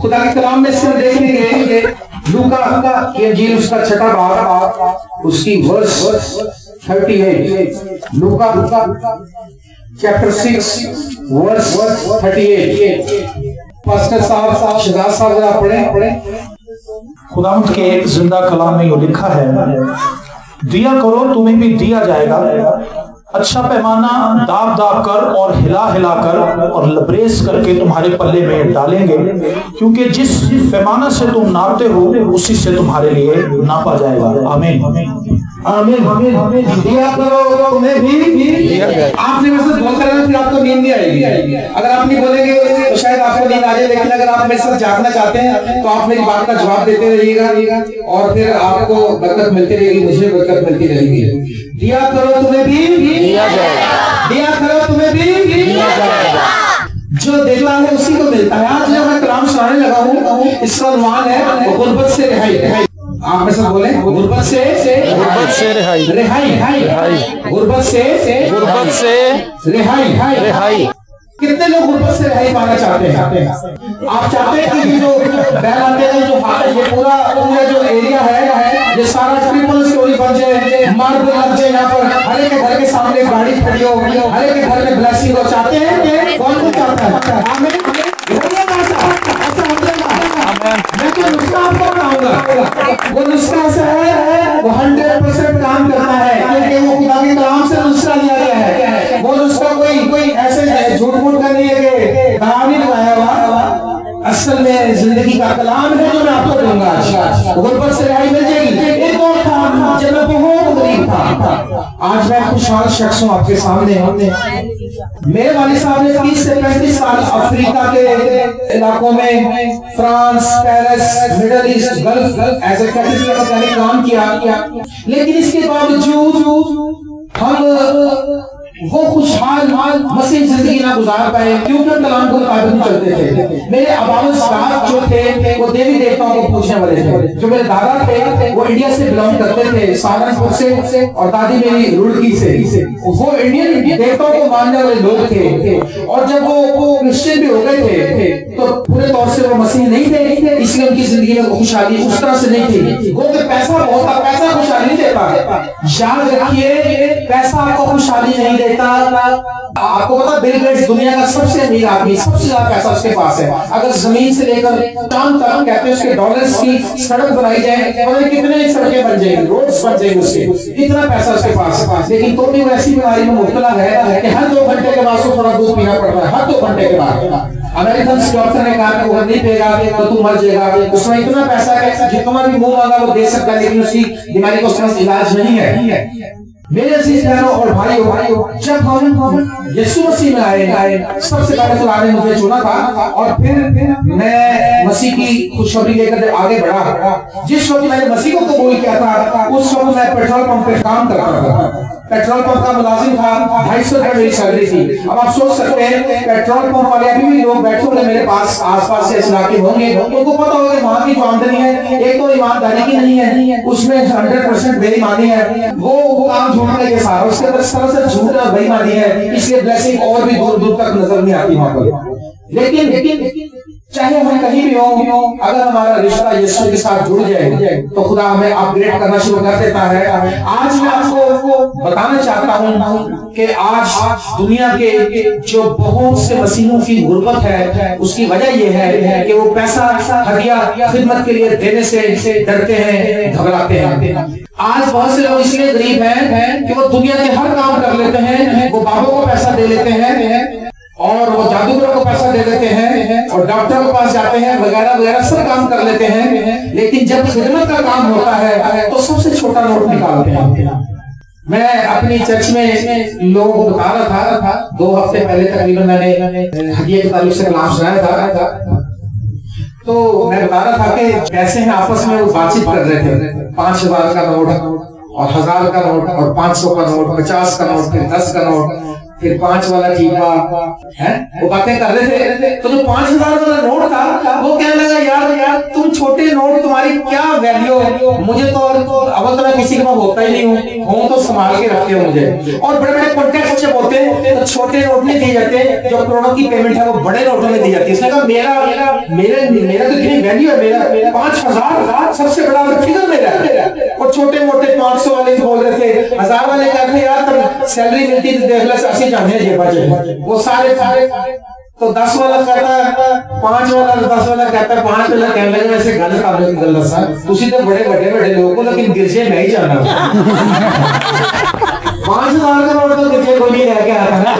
खुदा के कलाम में से हम देखेंगे लूका की इंजील उसका छठा बाब उसकी वर्स 38। लूका चैप्टर 6 वर्स 38। पास्टर साहब शहजाद साहब जरा पढ़े। खुदावंद के एक जिंदा कलाम में ये लिखा है, दिया करो तुम्हें भी दिया जाएगा, अच्छा पैमाना दाब दाब कर और हिला हिला कर और लबरेज करके तुम्हारे पल्ले में डालेंगे, क्योंकि जिस पैमाना से तुम नापते हो उसी से तुम्हारे लिए नापा जाएगा। आमीन आमीन आमीन। दिया करो तुम्हें भी दिया जाएगा। आपने मेरे साथ बोलते रहना, फिर आपको नींद नहीं आएगी। अगर आप नहीं बोलेंगे तो शायद आपको नींद आ जाए, लेकिन अगर आप मेरे साथ जागना चाहते हैं तो आप मेरी बात का जवाब देते रहिएगा और फिर आपको बरकत मिलती रहेगी, मुझे बरकत मिलती रहेगी। दिया करो तुम्हें भी दिया जाएगा, दिया करो तुम्हें भी दिया जाएगा। जो देता है उसी को मिलता है। आज जब मैं कलाम सुनाने लगा हूँ, इसका अनुमान है गुर्बत से रिहाई। आप मेरे साथ बोले, गुर्बत से रिहाई, रिहाई, गुर्बत से रिहाई। कितने लोग गुर्बत से रिहाई पाना चाहते हैं? आप चाहते हैं कि जो बैलाते हैं, जो ये पूरा जो एरिया है, ये सारा ट्रिपल स्टोरी बन जाए, मार्बल लग जाए, यहाँ पर हर एक के घर के सामने गाड़ी खड़ी हो, हर एक के घर में ब्लेसिंग हो। चाहते हैं? कौन कौन चाहता है? मैं तो नुस्खा आपको बताऊंगा। वो नुस्खा ऐसा है, वो 100% काम करता है, क्योंकि वो खुदा के कलाम से नुस्खा लिया गया है। वो नुस्खा कोई ऐसे झूठ मूठ का नहीं है कि बना नहीं लगाया हुआ, असल में जिंदगी का कलाम है जो मैं आपको दूंगा। गुर्बत से रिहाई मिल जाएगी। एक और था जब मैं बहुत गरीब था, आज मैं खुशहाल शख्स हूँ आपके सामने। मेरे वालिद साहब ने 30 से 35 साल अफ्रीका के इलाकों में, France, Paris, middle east, gulf as a category काम किया, लेकिन इसके बावजूद हम वो खुशहाल मसीह जिंदगी ना गुजार पाए, क्योंकि हम कलाम को मुताबिक नहीं चलते थे। मेरे अबाब जो थे वो देवी देवताओं को पूछने वाले थे। जो मेरे दादा थे वो इंडिया से बिलोंग करते थे, सहारनपुर से, और दादी मेरी रुड़की से। वो इंडियन देवताओं को मानने वाले लोग थे। और जब वो क्रिश्चियन भी हो गए थे तो पूरे तौर से वो मसीह नहीं थे, इसलिए उनकी जिंदगी में खुशहाली उस तरह से नहीं थी। वो पैसा बहुत था, पैसा खुशहाली नहीं देता। याद रखिए, पैसा आपको खुशहाली नहीं देता। आपको पता, बिल गेट्स दुनिया का सबसे अमीर आदमी, सबसे ज्यादा पैसा उसके पास है। अगर जमीन से लेकर चांद तक कहते हैं उसके डॉलर्स की सड़क बनाई जाए और कितने सड़कें बन जाएंगी, रोड्स बन जाएंगे उसके, इतना पैसा उसके पास। लेकिन तो भी वैसी बीमारी में मुब्तला है कि हर 2 घंटे के बाद थोड़ा दूध पीना पड़ता है, हर 2 घंटे के बाद। अमेरिकन डॉक्टर ने कहा कि वो नहीं पिएगा तो तू मर जाएगा। उसमें इतना पैसा है जितना भी मुंह मांगा वो दे सकता है, लेकिन उसकी बीमारी का उसका इलाज नहीं है। मेरे अजीज बहनों और भाइयों, जब हम यीशु मसीह में आए, सबसे पहले खुदा ने मुझे चुना था, और फिर मैं मसीह की खुशखबरी लेकर जब आगे बढ़ा, जिस वक्त मैंने मसीह को कबूल किया था उस वक्त मैं पेट्रोल पंप पे काम करता था। पेट्रोल पंप का मुलाजिम था, 250 रुपए मेरी सैलरी थी। अब आप सोच सकते हैं पेट्रोल पंप वाले अभी भी लोग बैठे होंगे मेरे पास, आसपास से इलाके होंगे, उनको पता होगा वहां की जो आमदनी है एक तो ईमानदारी की नहीं है, उसमें 100% बेईमानी है। वो काम झूठ के साथ, उसके अंदर सरासर झूठ और बेईमानी है, इसलिए ब्लेसिंग और भी दूर दूर तक नजर नहीं आती वहां पर। लेकिन चाहे हम कहीं भी हो, अगर हमारा रिश्ता यीशु के साथ जुड़ जाए तो खुदा हमें अपग्रेड करना शुरू कर देता है। आज मैं आपको बताना चाहता हूँ कि आज दुनिया के जो बहुत से मसीहों की गुर्बत है, उसकी वजह यह है कि वो पैसा हदिया खिदमत के लिए देने से डरते हैं, घबराते हैं। आज बहुत से लोग इसलिए गरीब हैं कि वो दुनिया के हर काम कर लेते हैं, वो बाबों को पैसा दे लेते हैं, और वो जादूगरों को पैसा दे देते हैं, और डॉक्टर के पास जाते हैं, वगैरह वगैरह सब काम कर लेते हैं। लेकिन जब खिदमत का काम होता है तो सबसे छोटा नोट निकालते हैं। मैं अपनी चर्च में लोगों को बता रहा था 2 हफ्ते पहले तकरीबन मैंने हदिया की तारीफ से कलाम सुनाया था, तो मैं बता रहा था कि कैसे हैं आपस में वो बातचीत कर रहे थे। 5000 का नोट और 1000 का नोट और 500 का नोट, 50 का नोट, फिर 10 का नोट, फिर 5 वाला टीपा है, वो बातें कर रहे थे। तो जो 5000 वाला नोट था वो कहने लगा, यार तुम छोटे छोटे नोट तुम्हारी क्या वैल्यू है? मुझे तो अवल तो मैं किसी के पास होता ही नहीं हूँ तो संभाल के रखते हो मुझे। और बड़े बड़े कॉन्ट्रैक्ट जब होते हैं तो छोटे नोट नहीं दिए जाते, जो करोड़ों की पेमेंट है वो बड़े नोटों में दी जाती है। इसने कहा मेरा तो इतनी वैल्यू है, मेरा 5,000 सबसे बड़ा फिगर मेरा। और छोटे मोटे 500 वाले बोल रहे थे, 1000 वाले क्या थे यार, तब सैलरी मिलती थी देख ला 80 जाने जेब वो सारे तो 10 वाला कहता है 5 वाला, 10 वाला कहता है 5 वाला। कहने लगे वैसे गलत काबिल की गलत सा तुसी तो बड़े बड़े लोगों को, लेकिन गिरजे नहीं जाना 5,000 का नोट तो गिरजे को नहीं रह के आता ना।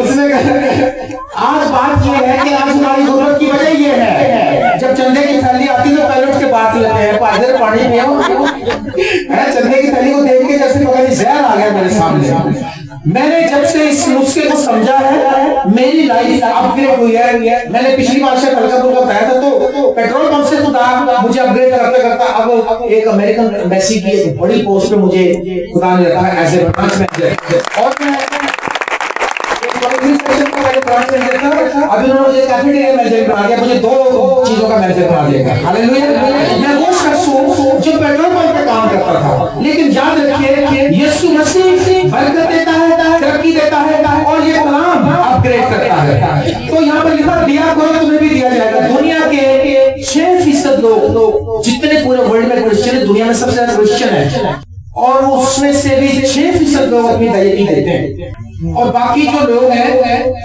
उसने कहा आज बात ये है कि आज हमारी गुर्बत की वजह ये है, जब चंदे की थैली आती तो पहले उसके बात लेते हैं, पादर पानी पियो। चंदे की थैली को देख के जैसे पता नहीं जहर आ गया मेरे सामने। मैंने जब से इस नुस्खे को समझा है मेरी लाइफ अपग्रेड हुई है। मैंने पिछली बार से हल्का फुल्का बताया था तो पेट्रोल पंप से खुदा मुझे अपग्रेड करता करता अब एक अमेरिकन एम्बेसी की एक बड़ी पोस्ट पे मुझे खुदा ने रखा है एज ए ब्रांच मैनेजर। और मैं अभी उन्होंने मुझे कैफेटेरिया मैनेजर बना दिया, मुझे 2 चीजों का मैनेजर बना दिया। हालेलुया। मैं वो शख्स हूं जो पेट्रोल पंप पे काम करता था, लेकिन याद रखिए यीशु मसीह बरकत देता है, तरक्की देता है और ये कलाम अपग्रेड करता है। तो यहाँ पर लिखा दिया करो तुम्हें भी दिया जाएगा। दुनिया के 6% लोग जितने पूरे वर्ल्ड में क्रिश्चियन है, दुनिया में सबसे ज्यादा क्रिश्चियन है, और उसमें से भी 6% लोग अपनी दयती देते हैं। और बाकी जो लोग हैं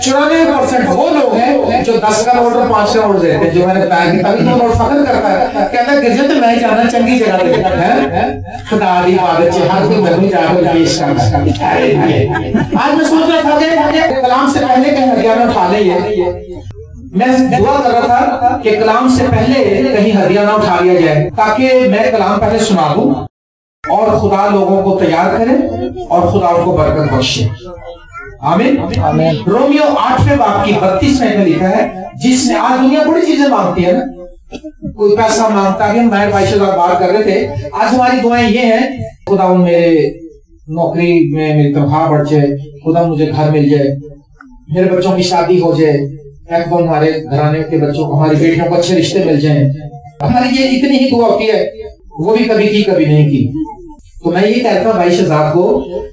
94% वो लोग हैं जो 10 का नोट और 5 का नोट देते हैं। जो मैंने बताया कि तभी तो नोट फखर करता है, कहता है गिरजे तो मैं जाना चंगी जगह देता है खुदा दी इबादत हर कोई मैं जाकर पेश करना। आज मैं सोच रहा था कि कलाम से पहले कहीं हदिया में उठा ले, मैं दुआ कर रहा था कि कलाम से पहले कहीं हदिया ना उठा लिया जाए, ताकि मैं कलाम पहले सुना दूं और खुदा लोगों को तैयार करे और खुदा उनको बरकत बख्शे। आमीन। रोमियो 8वें बाब की 32 में लिखा है, जिसने आज दुनिया बड़ी चीजें मांगती है ना, कोई पैसा मांगता है। मैं भाई से बात कर रहे थे, आज हमारी दुआएं ये हैं खुदा मेरे नौकरी में मेरी तनख्वाह बढ़ जाए, खुदा मुझे घर मिल जाए, मेरे बच्चों की शादी हो जाए, एकदम हमारे घराने के बच्चों को, हमारी बेटियों को अच्छे रिश्ते मिल जाए। हमारी ये इतनी ही दुआ होती है, वो भी कभी की कभी नहीं की। तो मैं ये कहता हूँ भाई शहजाद को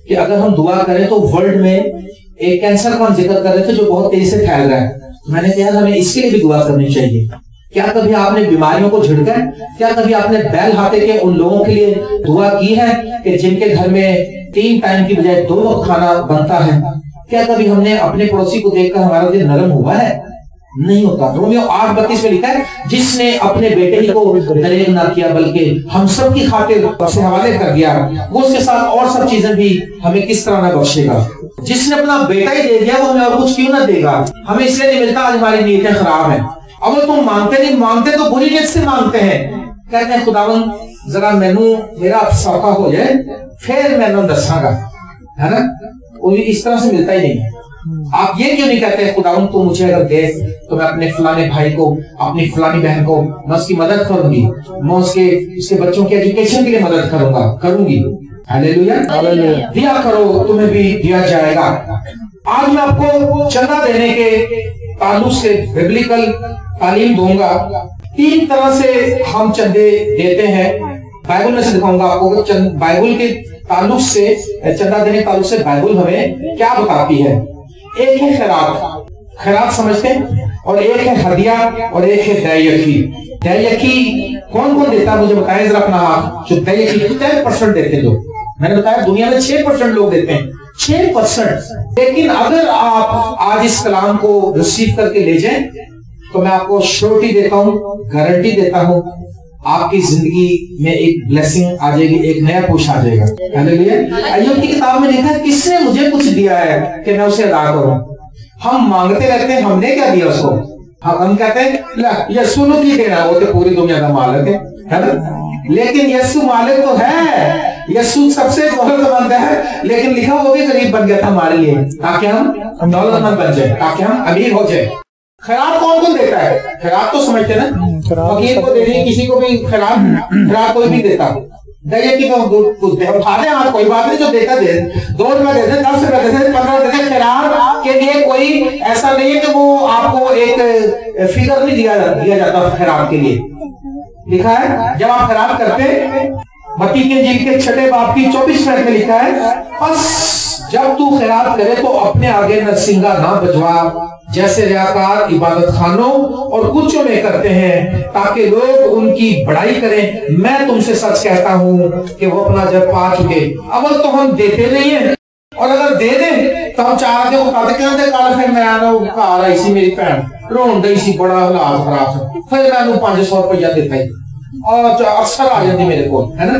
कि अगर हम दुआ करें तो वर्ल्ड में एक कैंसर का जिक्र कर रहे थे जो बहुत तेजी से फैल रहा है, मैंने कहा हमें इसके लिए भी दुआ करनी चाहिए। क्या कभी आपने बीमारियों को झिड़का है? क्या कभी आपने बैल हाथे के उन लोगों के लिए दुआ की है कि जिनके घर में 3 टाइम की बजाय 2 वक्त खाना बनता है? क्या कभी हमने अपने पड़ोसी को देखकर हमारा दिल नरम हुआ है? नहीं होता। रोमियो 8:32 में लिखा है, जिसने अपने बेटे ही को दरेग ना किया बल्कि हम सब की खातिर से हवाले कर दिया, वो उसके साथ और सब चीजें भी हमें किस तरह ना बख्शेगा। जिसने अपना बेटा ही दे दिया वो हमें और कुछ क्यों ना देगा? हमें इसलिए नहीं मिलता आज हमारी नीयतें खराब हैं। अब तुम मांगते नहीं, मांगते तो बुरी नीयत से मांगते हैं, कहते हैं खुदावन जरा मैनू मेरा सौखा हो जाए फिर मैनू दसांगा, है ना? वो इस तरह से मिलता ही नहीं है। आप ये क्यों नहीं कहते खुदावन तू मुझे अगर दे तो मैं अपने फलाने भाई को, अपनी फलानी बहन को मैं उसकी मदद करूंगी, मैं उसके बच्चों की एजुकेशन के लिए मदद करूंगी। हालेलुया। दिया करो तुम्हें भी दिया जाएगा। आज मैं आपको चंदा देने के ताल्लुक से बिब्लिकल तालीम दूंगा। 3 तरह से हम चंदे देते हैं, बाइबल में से दिखाऊंगा आपको। बाइबल के ताल्लुक से, चंदा देने के ताल्लुक से बाइबल हमें क्या बताती है। एक है खैरात समझते हैं, और एक है हदिया, और एक है दैयकी। दैयकी कौन कौन देता है मुझे बताएं जरा अपना हाथ। जो दैयकी 10% देते लोग, मैंने बताया दुनिया में 6% लोग देते हैं, 6%। लेकिन अगर आप आज इस कलाम को रिसीव करके ले जाएं तो मैं आपको श्योरिटी देता हूं, गारंटी देता हूं, आपकी जिंदगी में एक ब्लेसिंग आ जाएगी, एक नया पुश आ जाएगा। हालेलुया। अय्यूब की किताब में लिखा है, किसने मुझे कुछ दिया है कि मैं उसे अदा करूं। हम मांगते रहते हैं, हमने क्या दिया उसको? हम कहते हैं यीशु ने की देना, वो तो पूरी दुनिया का मालिक है ना? लेकिन यीशु मालिक तो है, यीशु सबसे दौलतमंद है, लेकिन लिखा वो भी गरीब बन गया था हमारे लिए, ताकि हम दौलतमंद बन जाए, ताकि हम अमीर हो जाए। खैरात कौन कौन देता है? खैरात तो समझते ना, फकीर को देनी, किसी को भी खैरात कोई भी देता। दही की उठा दे हाथ, कोई बात नहीं, जो देता दे, 2 रुपए दे दे, 10 रुपए दे दे, 15 दे दे। खैरात के लिए कोई ऐसा नहीं है कि वो आपको एक फिगर नहीं दिया जाता खैरात के लिए। लिखा है जब आप खैरात करते, मत्ती की इंजील के 6 बाब की 24 में लिखा है, बस जब तू खैरात करे तो अपने आगे नरसिंगा ना बजवा, जैसे रियाकार इबादत खानों और कुचों में करते हैं, ताकि लोग उनकी बड़ाई करें। मैं तुमसे सच कहता हूं कि वो अपना जब पा चुके। अव्वल तो हम देते नहीं है, और अगर दे दे तो हम चाह के उठाते कहते कल फिर मैं घर आई सी, मेरी भैन रोन दी सी, बड़ा हालात खराब से, फिर मैं 500 रुपया देता ही, और अक्सर आ जाती मेरे को, है ना।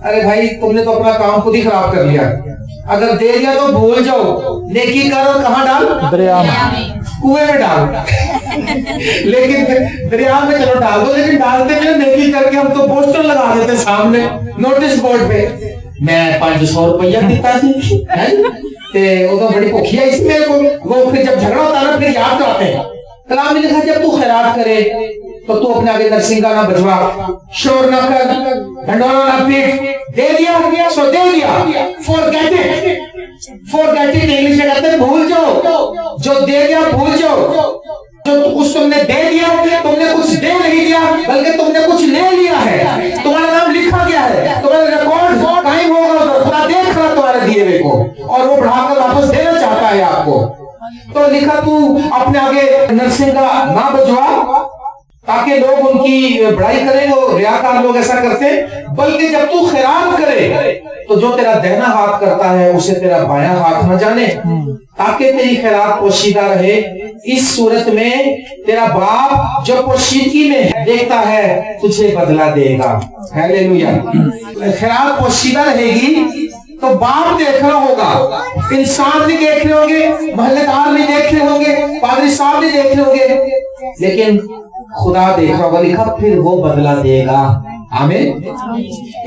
अरे भाई तुमने तो अपना काम खुद ही खराब कर लिया। अगर दे दिया तो भूल जाओ, नेकी कर और कहां डाल? दरिया में, कुएं में डाल। लेकिन दरिया में चलो डाल दो, लेकिन डालते में नेकी करके हम तो पोस्टर लगा देते सामने नोटिस बोर्ड पे, मैं 500 रुपया देता थी, वो तो बड़ी भुखी है इसमें को। वो फिर जब झगड़ा होता है ना, फिर याद कराते हैं। कलाम ने लिखा जब तू खैरात करे तो तू अपने आगे नरसिंगा ना बजवा, शोर ना कर, ढंडोरा ना पीट, दे दिया सो दे दिया। फॉरगेट इट इंग्लिश में कहते हैं भूल जाओ, जो दे दिया भूल जाओ। जो कुछ तुमने दे दिया, तुमने कुछ दे नहीं दिया, बल्कि तुमने कुछ ले लिया है, तुम्हारा नाम लिखा गया है, तुम्हारा रिकॉर्ड कायम होगा उधर, खुदा देख रहा तुम्हारे दिए हुए को, और वो बढ़ाकर वापस देना चाहता है आपको। तो लिखा तू अपने आगे नरसिंगा ना बजवा, ताकि लोग उनकी बड़ाई करें। वो रियाकार लोग ऐसा करते, बल्कि जब तू खैरात करे तो जो तेरा दाहिना हाथ करता है उसे तेरा बायां हाथ न जाने, ताकि तेरी खैरात पोशीदा रहे। इस सूरत में तेरा बाप जो पोशीदगी में देखता है तुझे बदला देगा। हालेलुया। खैरात पोशीदा रहेगी तो बाप देख रहा होगा, इंसान नहीं देख रहे होंगे, महल्लेदार नहीं देख रहे होंगे, पादरी साहब नहीं देख रहे होंगे, लेकिन खुदा देख रहा होगा। लिखा फिर वो बदला देगा। आमीन।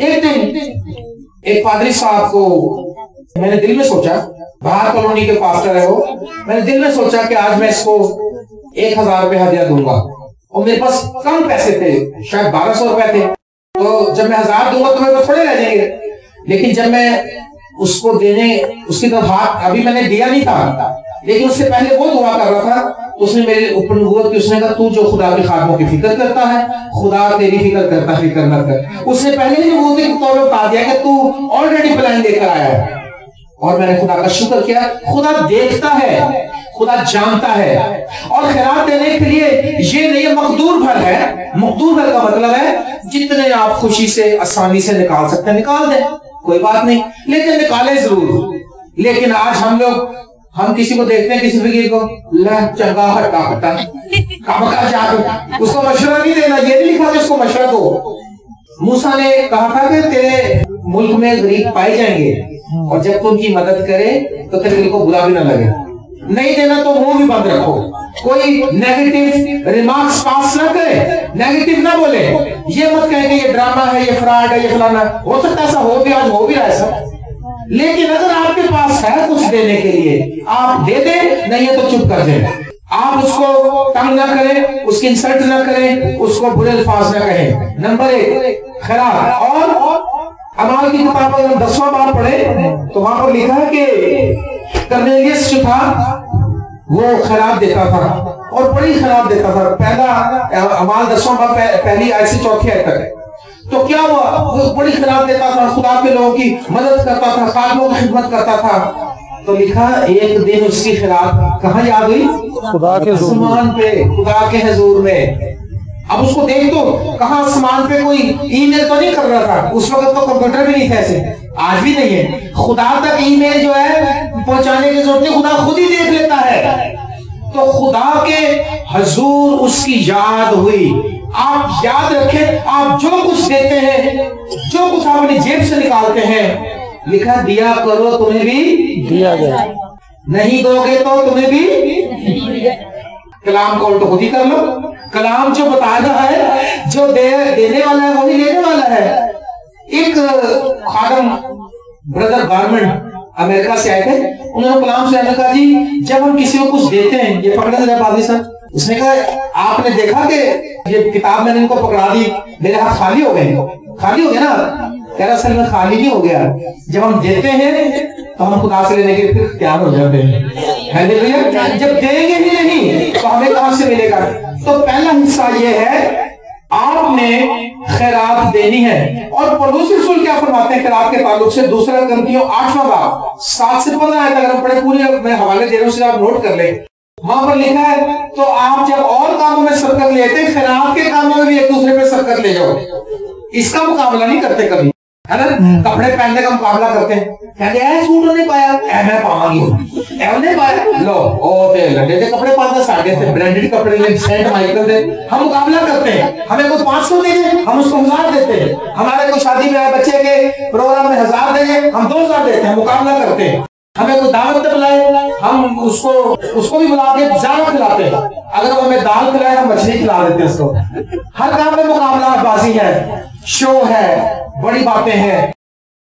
एक दिन एक पादरी साहब को मैंने दिल में सोचा, बाहर कॉलोनी के पास्टर है वो, मैंने दिल में सोचा कि आज मैं इसको 1000 रुपये हदिया दूंगा, और मेरे पास कम पैसे थे, शायद 1200 रुपए थे। तो जब मैं 1000 दूंगा तो मेरे पास थोड़े रह जाएंगे। लेकिन जब मैं उसको देने उसकी तरफ हाथ, अभी मैंने दिया नहीं था, लेकिन उससे पहले वो दुआ कर रहा था, तो उसने मेरे ऊपर नबूवत की, उसने कहा तू जो खुदा के खादमों की फिक्र करता है, खुदा तेरी फिक्र करता, फिक्र न कर। उसने पहले ही नबूवत के तौर पर बता दिया कि तू ऑलरेडी प्लान लेकर आया है। और मैंने खुदा का शुक्र किया। खुदा देखता है, खुदा जानता है, और खैरात देने के लिए ये नहीं मकदूर भर है। मकदूर भर का मतलब है जितने आप खुशी से आसानी से निकाल सकते हैं निकाल दें, कोई बात नहीं, लेकिन निकाले जरूर। लेकिन आज हम किसी को देखते हैं, किसी फकीर को, चंगा हटा हटा का जादू, उसको मशवरा नहीं देना, ये नहीं लिखा कि उसको मशवरा दो। मूसा ने कहा था कि तेरे मुल्क में गरीब पाए जाएंगे, और जब तू उनकी मदद करे तो तेरे दिल को बुरा भी ना लगे। नहीं देना तो मुंह भी बंद रखो, कोई नेगेटिव रिमार्क्स पास ना करे, नेगेटिव ना बोले, ये मत कहे कि ये ड्रामा है, ये फ्रॉड है, ये फलाना। हो सकता है ऐसा हो भी, आज हो भी रहा है ऐसा। लेकिन अगर आपके पास है कुछ देने के लिए, आप दे दें, नहीं है तो चुप कर दें। आप उसको तंग ना करें, उसकी इंसल्ट ना करें, उसको बुरे अल्फाज ना कहें। नंबर 1 खैरात। और अमाल की किताब अगर 10वां बाब पढ़े तो वहां पर लिखा है कि कर्नेलियस जो था वो खैरात देता था, और बड़ी खैरात देता था। पहला अमाल 10वां बाब पहली आयत से 4थी आयत तक। तो क्या हुआ, वो बड़ी खैरात देता था, खुदा के लोगों की मदद करता था, खादमों की खिदमत करता था। तो लिखा एक दिन उसकी खैरात कहाँ याद हुई? खुदा के आसमान पे, खुदा के हुजूर में। अब उसको देख तो कहाँ आसमान पे, कोई ईमेल तो नहीं कर रहा था, उस वक्त तो कंप्यूटर भी नहीं थे ऐसे, आज भी नहीं है। खुदा तक ईमेल जो है पहुंचाने की जरूरत नहीं, खुदा खुद ही देख लेता है। तो खुदा के हुजूर उसकी याद हुई। आप याद रखें, आप जो कुछ देते हैं, जो कुछ आप अपनी जेब से निकालते हैं, लिखा दिया करो तुम्हें भी दिया जाए, नहीं दोगे तो तुम्हें भी। कलाम को उल्टा खुद ही कर लो। कलाम जो बता रहा है, जो देने वाला है वही लेने वाला है। एक खादम ब्रदर गारमेंट अमेरिका से आए थे, उन्होंने कलाम से कहा जी जब हम किसी को कुछ देते हैं, ये पकड़े थे पादरी साहब, उसने कहा आपने देखा कि ये किताब मैंने इनको पकड़ा दी, मेरे हाथ खाली हो गए ना। कह रहा असल में खाली नहीं हो गया, जब हम देते हैं तो हम खुदा से लेने के फिर तैयार हो जाते हैं। हालेलुया। जब देंगे ही नहीं तो हमें कहां से मिलेगा? तो पहला हिस्सा ये है, आपने खैरात देनी है। और पौलुस रसूल क्या फरमाते हैं खैरात के ताल्लुक से? दूसरा कुरिन्थियों 8वां बाब 7 से 15 आयत अगर हम पढ़े, पूरी मैं हवाले दे रहा हूं, आप नोट कर ले। वहां पर लिखा है, तो आप जब और कामों में सबकत लेते, खैरात के कामों में भी एक दूसरे पे सबकत ले जाओ। इसका मुकाबला नहीं करते कभी, है ना? कपड़े पहनने का मुकाबला करते हैं, कहते हैं सूट नहीं पाया, मैं पावांगी, नहीं पाया, लो ओ ते लड़े के कपड़े पाते, साढ़े से ब्रांडेड कपड़े ले, सेंट माइकल दे, हम मुकाबला करते हैं। हमें कोई 500 दे दे, हम उसको 1000 देते हैं। हमारे को शादी में आए बच्चे के प्रोग्राम में 1000 देंगे, हम 2000 देते हैं, मुकाबला करते हैं। हमें कोई दावत पे बुलाए, हम उसको भी बुला के ज्यादा खिलाते हैं। अगर वो हमें दाल खिलाए, हम मछली खिला देते हैं उसको। हर काम में मुकाबला बाजी है, शो है, बड़ी बातें हैं।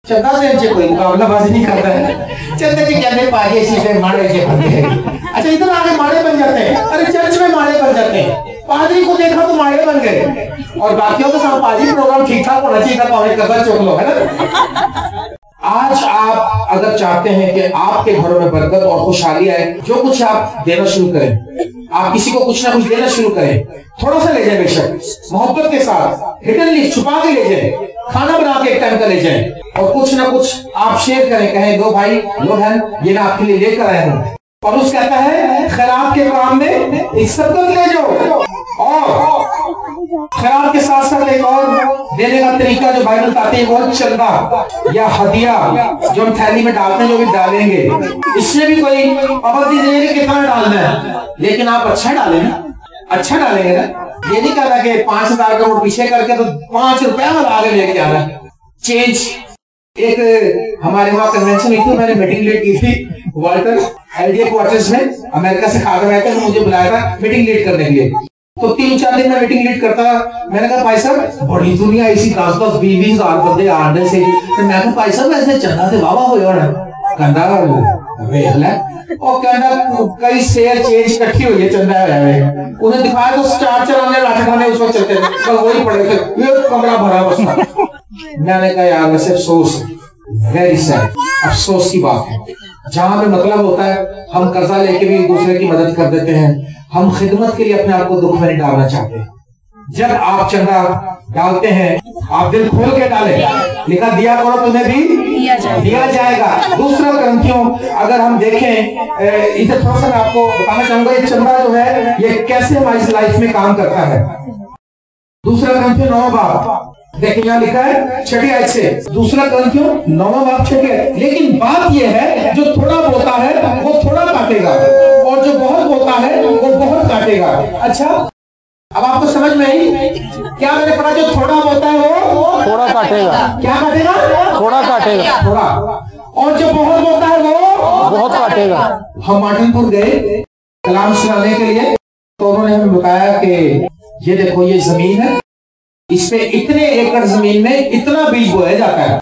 चंदा से कोई मुकाबलाबाजी नहीं करता है। चंदा जी कहते पाजे सीधे माड़े जे बनते हैं। अच्छा, इधर आगे माड़े बन जाते हैं। अरे चर्च में माड़े बन जाते हैं, पादरी को देखा तो माड़े बन गए, और बाकियों के साथ पाजी प्रोग्राम ठीक ठाक होना चाहिए था, पावे कदर चौक लो, है ना? आज आप अगर चाहते हैं कि आपके घरों में बरकत और खुशहाली आए, जो कुछ आप देना शुरू करें, आप किसी को कुछ ना कुछ देना शुरू करें। थोड़ा सा ले जाए, बेशक मोहब्बत के साथ, हिडनली छुपा के ले जाए, खाना बना के एक टाइम का ले जाए, और कुछ ना कुछ आप शेयर करें, कहें दो भाई लो बहन, ये ना आपके लिए लेकर आए हूं। पौलुस कहता है खैरात के काम में इस सब को ले जाओ। और खैरात के साथ साथ एक और देने का तरीका जो बाइबल बताती है, वो चंदा या हदिया जो हम थैली में डालते हैं, जो भी डालेंगे, इसमें भी कोई पाबंदी नहीं है कि कितना डालना है, लेकिन आप अच्छा डालें ना, अच्छा डालेंगे ना। ये नहीं कहना कि 5000 का नोट पीछे करके तो 5 रुपया वाला आगे लेके आना। चेंज, एक हमारे वहां कन्वेंशन हुई थी, मैंने मीटिंग लीड की थी वाल्टर एलडीए क्वार्टर्स में, अमेरिका से खाकर आया था, मुझे बुलाया था मीटिंग लीड करने के लिए। तो 3-4 दिन में मीटिंग लीड करता। मैंने कहा भाई साहब बड़ी दुनिया ऐसी 10-10, 20-20 हजार बंदे आने से, तो मैं कहा भाई साहब ऐसे चंदा से वावा हो जाना कंधा वेख ले, और कहना कई शेयर चेंज इकट्ठी हुई है चंदा है। उन्हें दिखाया तो स्टार चलाने लाठ खाने उस वक्त चलते थे, कल वही पड़े थे, ये कमरा भरा बस था। मैंने कहा यार वैसे अफसोस, वेरी सैड, अफसोस की बात है। जहां पे मतलब होता है हम कर्जा लेके भी दूसरे की मदद कर देते हैं, हम खिदमत के लिए अपने आप को दुख में नहीं डालना चाहते। जब आप चंदा डालते हैं, आप दिल खोल के डालें, लिखा दिया करो तुम्हें भी दिया जाएगा। दूसरा कुरिन्थियों अगर हम देखें, इधर थोड़ा सा मैं आपको बताना चाहूंगा ये चंदा जो है ये कैसे हमारी लाइफ में काम करता है। दूसरा कुरिन्थियों 9वां बाब देखिए, यहाँ लिखा है 6ठी आयत से, दूसरा कुरिन्थियों 9वां बाब 6ठी आयत। लेकिन बात यह है जो थोड़ा बोता है वो थोड़ा काटेगा, और जो बहुत बोता है वो बहुत काटेगा। अच्छा, अब आपको समझ में आई क्या मैंने पढ़ा? जो थोड़ा बोता है वो थोड़ा काटेगा। क्या काटेगा? थोड़ा काटेगा। थोड़ा। और जो बहुत बोता है वो बहुत काटेगा। हम मार्टिनपुर गए कलाम सुनाने के लिए, तो उन्होंने हमें बताया कि ये देखो ये जमीन है, इस पे इतने एकड़ जमीन में इतना बीज बोया जाता है,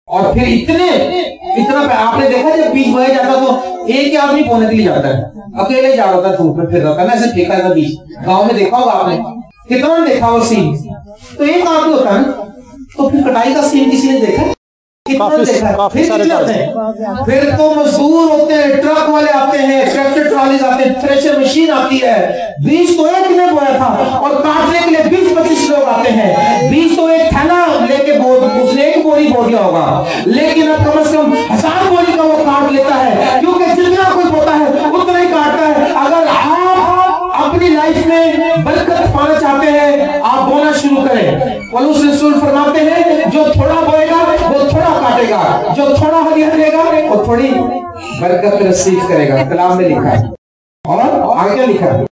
और फिर इतना आपने देखा जब बीज बोया जाता तो एक आदमी बोने के लिए जाता है, अकेले जा रहा था, धूप में फिर रहा था ना, ऐसे फेंका था बीज। गांव में देखा होगा आपने, कितना देखा वो सीन, तो एक आदमी होता है ना, तो फिर कटाई का सीन किसी ने देखा? काफी सारे फिर तो मजदूर होते हैं, ट्रक वाले आते हैं, ट्रैक्टर ट्रॉलीज आते हैं, थ्रेशर मशीन आती है। बीज तो एक ने बोया था, और काटने के लिए 20-25 लोग आते हैं। बीज तो एक थैला लेके उसने एक बोरी बो दिया होगा, लेकिन अब कम से कम 1000 बोरी का वो काट लेता है, क्योंकि जितना कोई बोता है उतना ही काटता है। अगर आप अपनी लाइफ में बरकत पाना चाहते हैं, आप बोना शुरू करें। पौलुस रसूल फरमाते हैं जो थोड़ा बोएगा वो थोड़ा काटेगा, जो थोड़ा हदिया देगा वो थोड़ी बरकत रिसीव करेगा। कलाम में लिखा है। और आगे क्या लिखा है?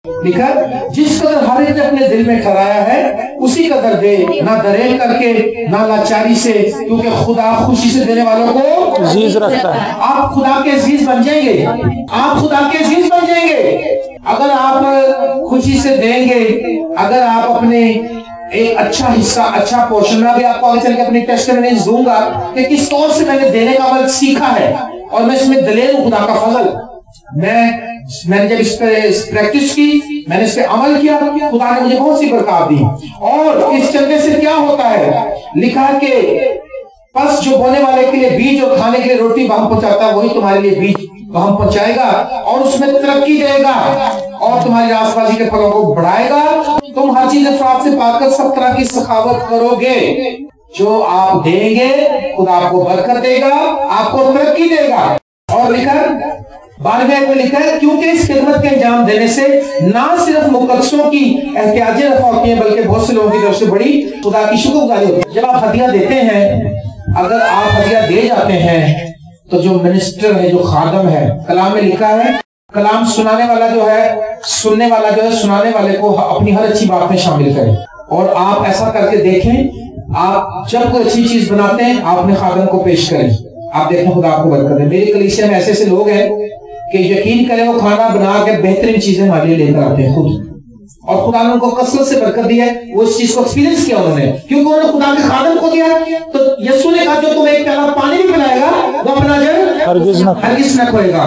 लिखा जिस कदर हर एक ने अपने दिल में ठहराया है उसी कदर दे, ना दरेल करके ना लाचारी से, क्योंकि खुदा खुशी से देने वालों को अजीज रखता है। आप खुदा के अजीज बन जाएंगे, आप खुदा के अजीज बन जाएंगे अगर आप खुशी से देंगे। अगर आप अपने एक अच्छा हिस्सा, अच्छा पोर्शन, में भी आपको आगे चल के अपनी टेस्टिमनीज दूंगा कि किस तौर से मैंने देने का अमल सीखा है, और मैं इसमें दलेल हूं खुदा का फजल। मैंने जब इस पे प्रैक्टिस की, मैंने इस पे अमल किया, खुदा ने मुझे बहुत सी बरकत दी। और इस चंदे से क्या होता है? लिखा है कि बस जो बोने वाले के लिए बीज और खाने के लिए रोटी वहां पहुंचाता है, वही तुम्हारे लिए बीज वहां पहुंचाएगा और उसमें तरक्की देगा और तुम्हारे आसपास के फलों को बढ़ाएगा। तुम हर चीज अफराद से पाकर सब तरह की सखावत करोगे। जो आप देंगे खुदा आपको बरकत देगा, आपको तरक्की देगा। और लिखा 12वें में लिखा है, क्योंकि इस खिदमत के अंजाम देने से ना सिर्फ मुकद्दसों की एहतियाजी रफा होती है, बल्कि बहुत से लोगों की तरफ से बड़ी खुदा की शुक्रगुजारी होती है। जब आप हदिया देते हैं, अगर आप हदिया दे जाते हैं, तो जो मिनिस्टर है, जो खादम है, कलाम में लिखा है, कलाम सुनाने वाला जो है, सुनने वाला जो है, सुनाने वाले को अपनी हर अच्छी बात में शामिल करें। और आप ऐसा करके देखें, आप जब कोई अच्छी चीज बनाते हैं, आप अपने खादम को पेश करें, आप देखें खुदा आपको बरकत है। मेरी कलीसिया में ऐसे ऐसे लोग हैं कि यकीन करें, वो खाना बना के बेहतरीन चीजें हमारे लिए लेकर आते हैं खुद, और खुदा ने उनको कसरत से बरकत दी है। वो इस चीज को एक्सपीरियंस किया उन्होंने, क्योंकि उन्होंने खुदा के खादम को दिया। तो यीशु ने कहा, जो तुम्हें एक प्याला पानी भी पिलाएगा, वो अपना जल हरगिज़ न खोएगा।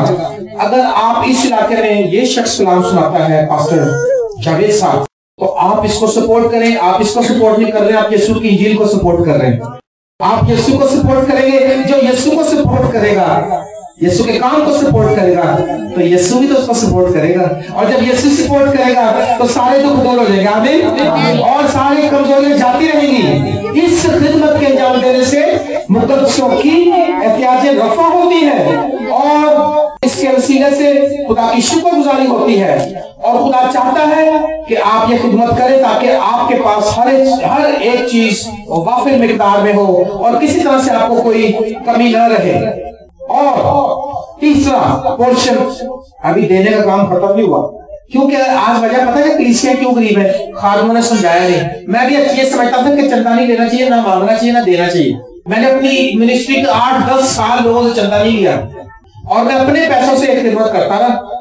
अगर आप इस इलाके में ये शख्स कलाम सुनाता है, पास्टर जावेद साहब, तो आप इसको सपोर्ट करें। आप इसको सपोर्ट नहीं कर रहे, आप यीशु की इंजील को सपोर्ट कर रहे हैं। आप यीशु को सपोर्ट करेंगे, जो यीशु को सपोर्ट करेगा, यीशु के काम को सपोर्ट करेगा, तो यीशु भी तो उसको सपोर्ट करेगा। और जब यीशु सपोर्ट करेगा तो सारे दुख दूर हो जाएंगे, आमीन, और सारी कमजोरियां जाती रहेंगी। इस खिदमत के अंजाम देने से मुकद्दसों की एहतियाजें रफा होती है और इसके वसीले से खुदा की शुक्रगुजारी होती है। और खुदा चाहता है कि आप ये खिदमत करें ताकि आपके पास हर एक चीज वाफिर मिकदार में हो और किसी तरह से आपको कोई कमी न रहे। और तीसरा पोर्शन, अभी देने का काम खत्म नहीं हुआ, क्योंकि आज वजह पता है कलीसिया क्यों गरीब है, खादमों ने समझाया नहीं। मैं भी अच्छी समझता था कि चंदा नहीं लेना चाहिए, ना मांगना चाहिए, ना देना चाहिए। मैंने अपनी मिनिस्ट्री के 8-10 साल लोगों से चंदा नहीं लिया और मैं अपने पैसों से एक खिदमत करता रहा।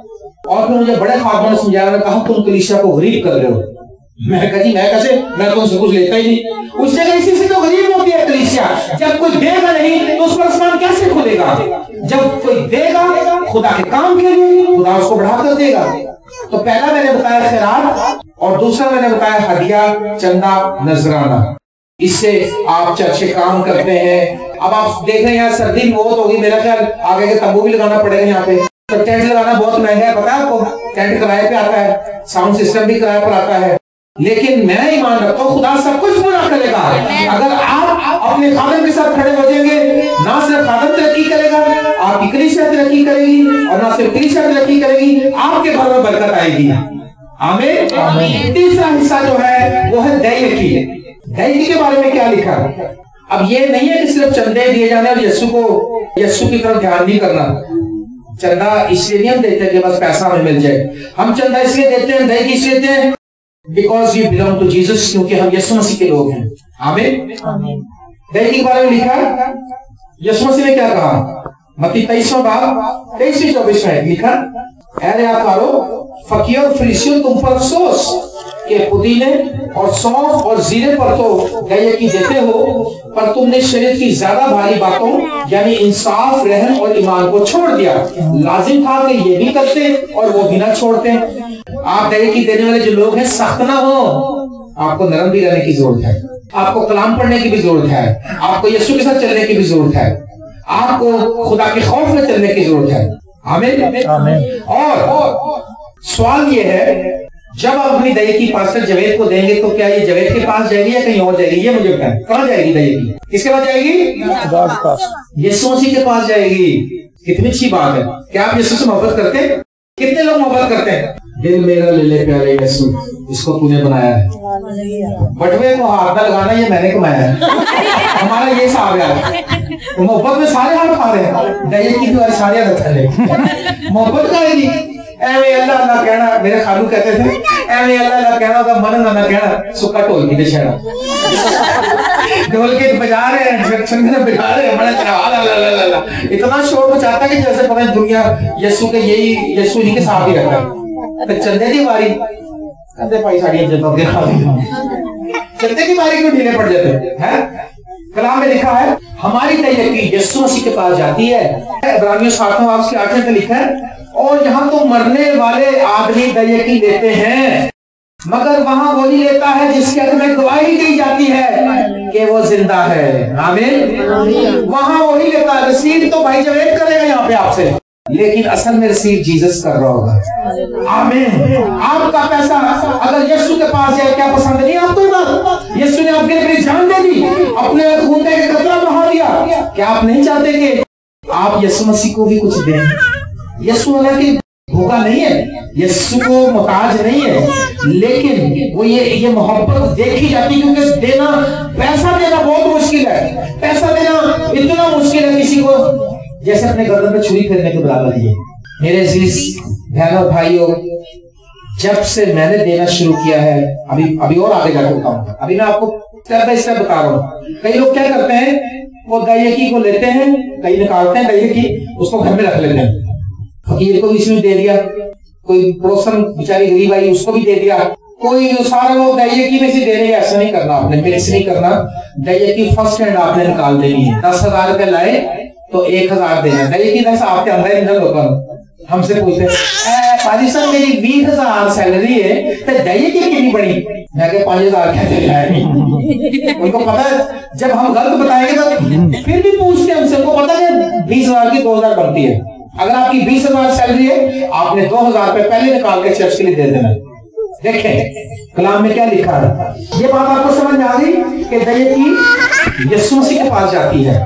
और फिर मुझे बड़े खादमों ने समझाया, कहा तुम कलीसिया को गरीब कर रहे हो। मैं कहा जी मैं कैसे, मैं तो उनसे कुछ लेता ही नहीं। उस जगह इसी से तो गरीब होती है कलीसिया। जब कोई देगा नहीं तो उस पर आसमान कैसे खुलेगा। जब कोई देगा खुदा के काम के लिए, खुदा उसको बढ़ाकर देगा। तो पहला मैंने बताया खैरात, और दूसरा मैंने बताया हदिया, चंदा, नजराना। इससे आप चर्चे काम करते हैं। अब आप देख रहे हैं यहाँ सर्दी बहुत होगी, मेरा ख्याल आगे के तंबू भी लगाना पड़ेगा यहाँ पे। तो टेंट लगाना बहुत महंगा है, पता है आपको। टेंट किराए पे आता है, साउंड सिस्टम भी किराए पर आता है। लेकिन मैं ईमान रखता हूँ खुदा सब कुछ पूरा करेगा। अगर आप अपने खादम के साथ खड़े हो जाएंगे, ना सिर्फ खादम तरक्की करेगा, आपकी कलीसिया तरक्की करेगी, और ना सिर्फ कलीसिया तरक्की करेगी, आपके घर में बरकत आएगी। आमीन। तीसरा हिस्सा जो है वो है दैयकी। दैयकी के बारे में क्या लिखा है? अब ये नहीं है कि सिर्फ चंदे दिए जाने और यीशु की तरफ ध्यान नहीं करना। चंदा इसलिए नहीं हम देते कि बस पैसा हमें मिल जाए। हम चंदा इसलिए देते हैं, दैयकी इसलिए देते हैं because we belong to Jesus, क्योंकि हम यीशु मसीह के लोग हैं। आमीन। दैयकी के बारे में लिखा, यीशु मसीह ने क्या कहा? मत्ती 23वां बाब 23-24 में लिखा, अरे आकारो, फकीर और फरीसियों, तुम पर अफसोस कि पुदीने और सौंफ और जीरे पर तो दैयकी देते हो, पर तुमने शरीयत की ज्यादा भारी बातों यानी इंसाफ, रहम और ईमान को छोड़ दिया। लाजिम था कि ये भी करते और वो भी ना छोड़ते। आप दैयकी देने वाले जो लोग हैं, सख्त ना हो। आपको नरम भी रहने की जरूरत है, आपको कलाम पढ़ने की भी जरूरत है, आपको यीशु के साथ चलने की भी जरूरत है, आपको खुदा के खौफ में चलने की जरूरत है। आमीन। और सवाल ये है, जब आप अपनी दैयकी पास्टर जावेद को देंगे तो क्या ये जावेद के पास जाएगी या कहीं और जाएगी? ये मुझे बताएं, कहाँ जाएगी दैयकी? किसके पास जाएगी? यीशु मसीह के पास जाएगी। कितनी अच्छी बात है। क्या आप यीशु से मोहब्बत करते हैं? कितने लोग मोहब्बत करते हैं? दिल मेरा ले ले प्यारे यीशु, इसको तूने बनाया है। बटवे को हाथ में लगाना ये मैंने कमाया है। हमारा ये हिसाब है। तो मोहब्बत में सारे हाथ खा रहे हैं, दैयकी की वाली सारे रखा ले। मोहब्बत का है एवं अल्लाह अल्लाह कहना। मेरे खालू कहते थे, एवं अल्लाह अल्लाह कहना होगा, मन ना कहना, सुक्का ढोल की बेचारा ढोल के बजा रहे हैं, बजा रहे हैं, इतना शोर मचाता है कि जैसे पता है दुनिया यीशु के यीशु ही के साथ ही रहता है। तो चंदे की बारी कहते भाई साड़ी चंदे की बारी क्यों ढीले पड़ जाते हैं? कलाम में लिखा है हमारी दैयकी यीशु मसीह के पास जाती है। इब्रानियों 7वां बाब 8 में लिखा है, और यहाँ तो मरने वाले आदमी दैयकी लेते हैं मगर वहां वही लेता है जिसके हक में गवाही दी जाती है कि वो जिंदा है। आमीन। वहां वही लेता है। रसीद तो भाई जवेद करेगा यहाँ पे आपसे, लेकिन असल में रसीद जीसस कर रहा होगा। आमीन। आपका पैसा अगर यीशु के पास जाए, क्या पसंद नहीं आपको ये बात? यीशु ने आपके लिए अपनी जान दे दी, अपने खून का एक कतरा बहा दिया। क्या आप नहीं चाहते कि आप यीशु मसीह को भी कुछ दें? यीशु वाला की भूखा नहीं है, यीशु को मोहताज नहीं है, लेकिन वो ये मोहब्बत देखी जाती, क्योंकि देना, पैसा देना बहुत मुश्किल है। पैसा देना इतना मुश्किल है किसी को जैसे अपने गर्दन पे छुरी फेरने के बराबर ही है। मेरे अजीज बहनों भाइयों, जब से मैंने देना शुरू किया है, अभी और आगे जाकर बताऊंगा, अभी मैं आपको स्टेप बाय स्टेप बता रहा हूँ। कई लोग क्या करते हैं, वो दही को लेते हैं, कई निकालते हैं दही, उसको घर में रख लेते हैं। फकीर को भी इसमें दे दिया, कोई पड़ोसन बेचारी गरीब आई उसको भी दे दिया, कोई सारा लोग दही में से दे रहे हैं। ऐसा नहीं करना, आपने मिक्स नहीं करना। दही फर्स्ट हैंड आपने निकाल देनी है। 10,000 रुपए लाए तो 1,000 देना। दही की दस आपके अंदर ही लोग हमसे पूछते पाजी साहब मेरी 20,000 सैलरी है तो दही की कितनी बड़ी? मैं कह 5,000 कैसे लाए? उनको पता है जब हम गलत बताएंगे तो फिर भी पूछते हैं हमसे, उनको पता है 20,000 की 2,000 बनती है। अगर आपकी 20,000 सैलरी है, आपने 2,000 रुपए पहले निकाल के चर्च के लिए दे देना। देखें कलाम में क्या लिखा है, ये बात आपको समझ में आ गई कि दही की यीशु मसीह के पास जाती है।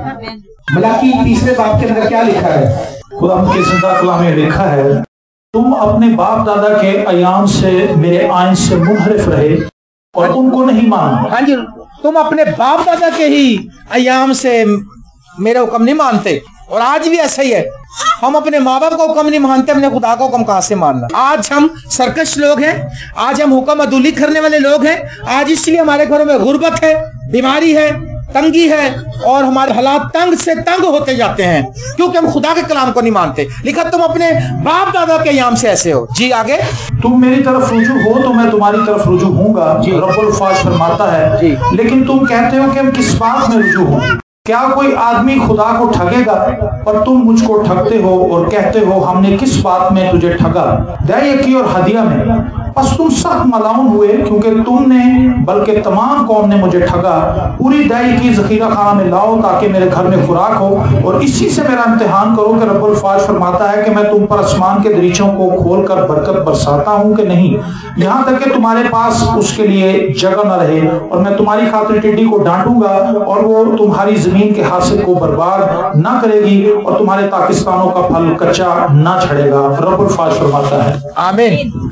मलाकी 3 बाब के अंदर क्या लिखा है? खुदा के जिंदा कलाम में लिखा है, तुम अपने बाप दादा के अयाम से मेरे आइन से मुनहरिफ रहे और उनको नहीं माना। हाँ जी, तुम अपने बाप दादा के ही अयाम से मेरे हुक्म नहीं मानते, और आज भी ऐसा ही है। हम अपने माँ बाप का हुक्म नहीं मानते, अपने खुदा का हुक्म कहां से मानना? आज हम सरकश लोग हैं, आज हम हुक्म अदुली करने वाले लोग हैं। आज इसलिए हमारे घरों में गुर्बत है, बीमारी है, तंगी है, और हमारे हालात तंग से तंग होते जाते हैं, क्योंकि हम खुदा के कलाम को नहीं मानते। लिखा तुम अपने बाप दादा के याम से ऐसे हो। जी आगे, तुम मेरी तरफ रुजू हो तो मैं तुम्हारी तरफ रुजू हूंगा, रब्बुल फाज फरमाता है जी। लेकिन तुम कहते हो कि हम किस बात में रुजू हो? क्या कोई आदमी खुदा को ठगेगा? पर तुम मुझको ठगते हो और कहते हो हमने किस बात में तुझे ठगा? दयाकी और हदिया में। बस तुम सख्त मलाउन हुए क्योंकि तुमने बल्कि तमाम कौम ने मुझे ठगा। पूरी दही की जखीरा खाना में लाओ ताकि मेरे घर में खुराक हो, और इसी से मेरा इम्तिहान करो कि रब्बुल फाज फरमाता है कि मैं तुम पर आसमान के दरीचों को खोलकर बरकत बरसाता हूं कि नहीं, यहाँ तक कि तुम्हारे पास उसके लिए जगह न रहे। और मैं तुम्हारी खातिर टिड्डी को डांटूंगा और वो तुम्हारी जमीन के हासिल को बर्बाद ना करेगी और तुम्हारे पाकिस्तानों का फल कच्चा ना छड़ेगा। रब्बुल फाज फरमाता है। आमीन।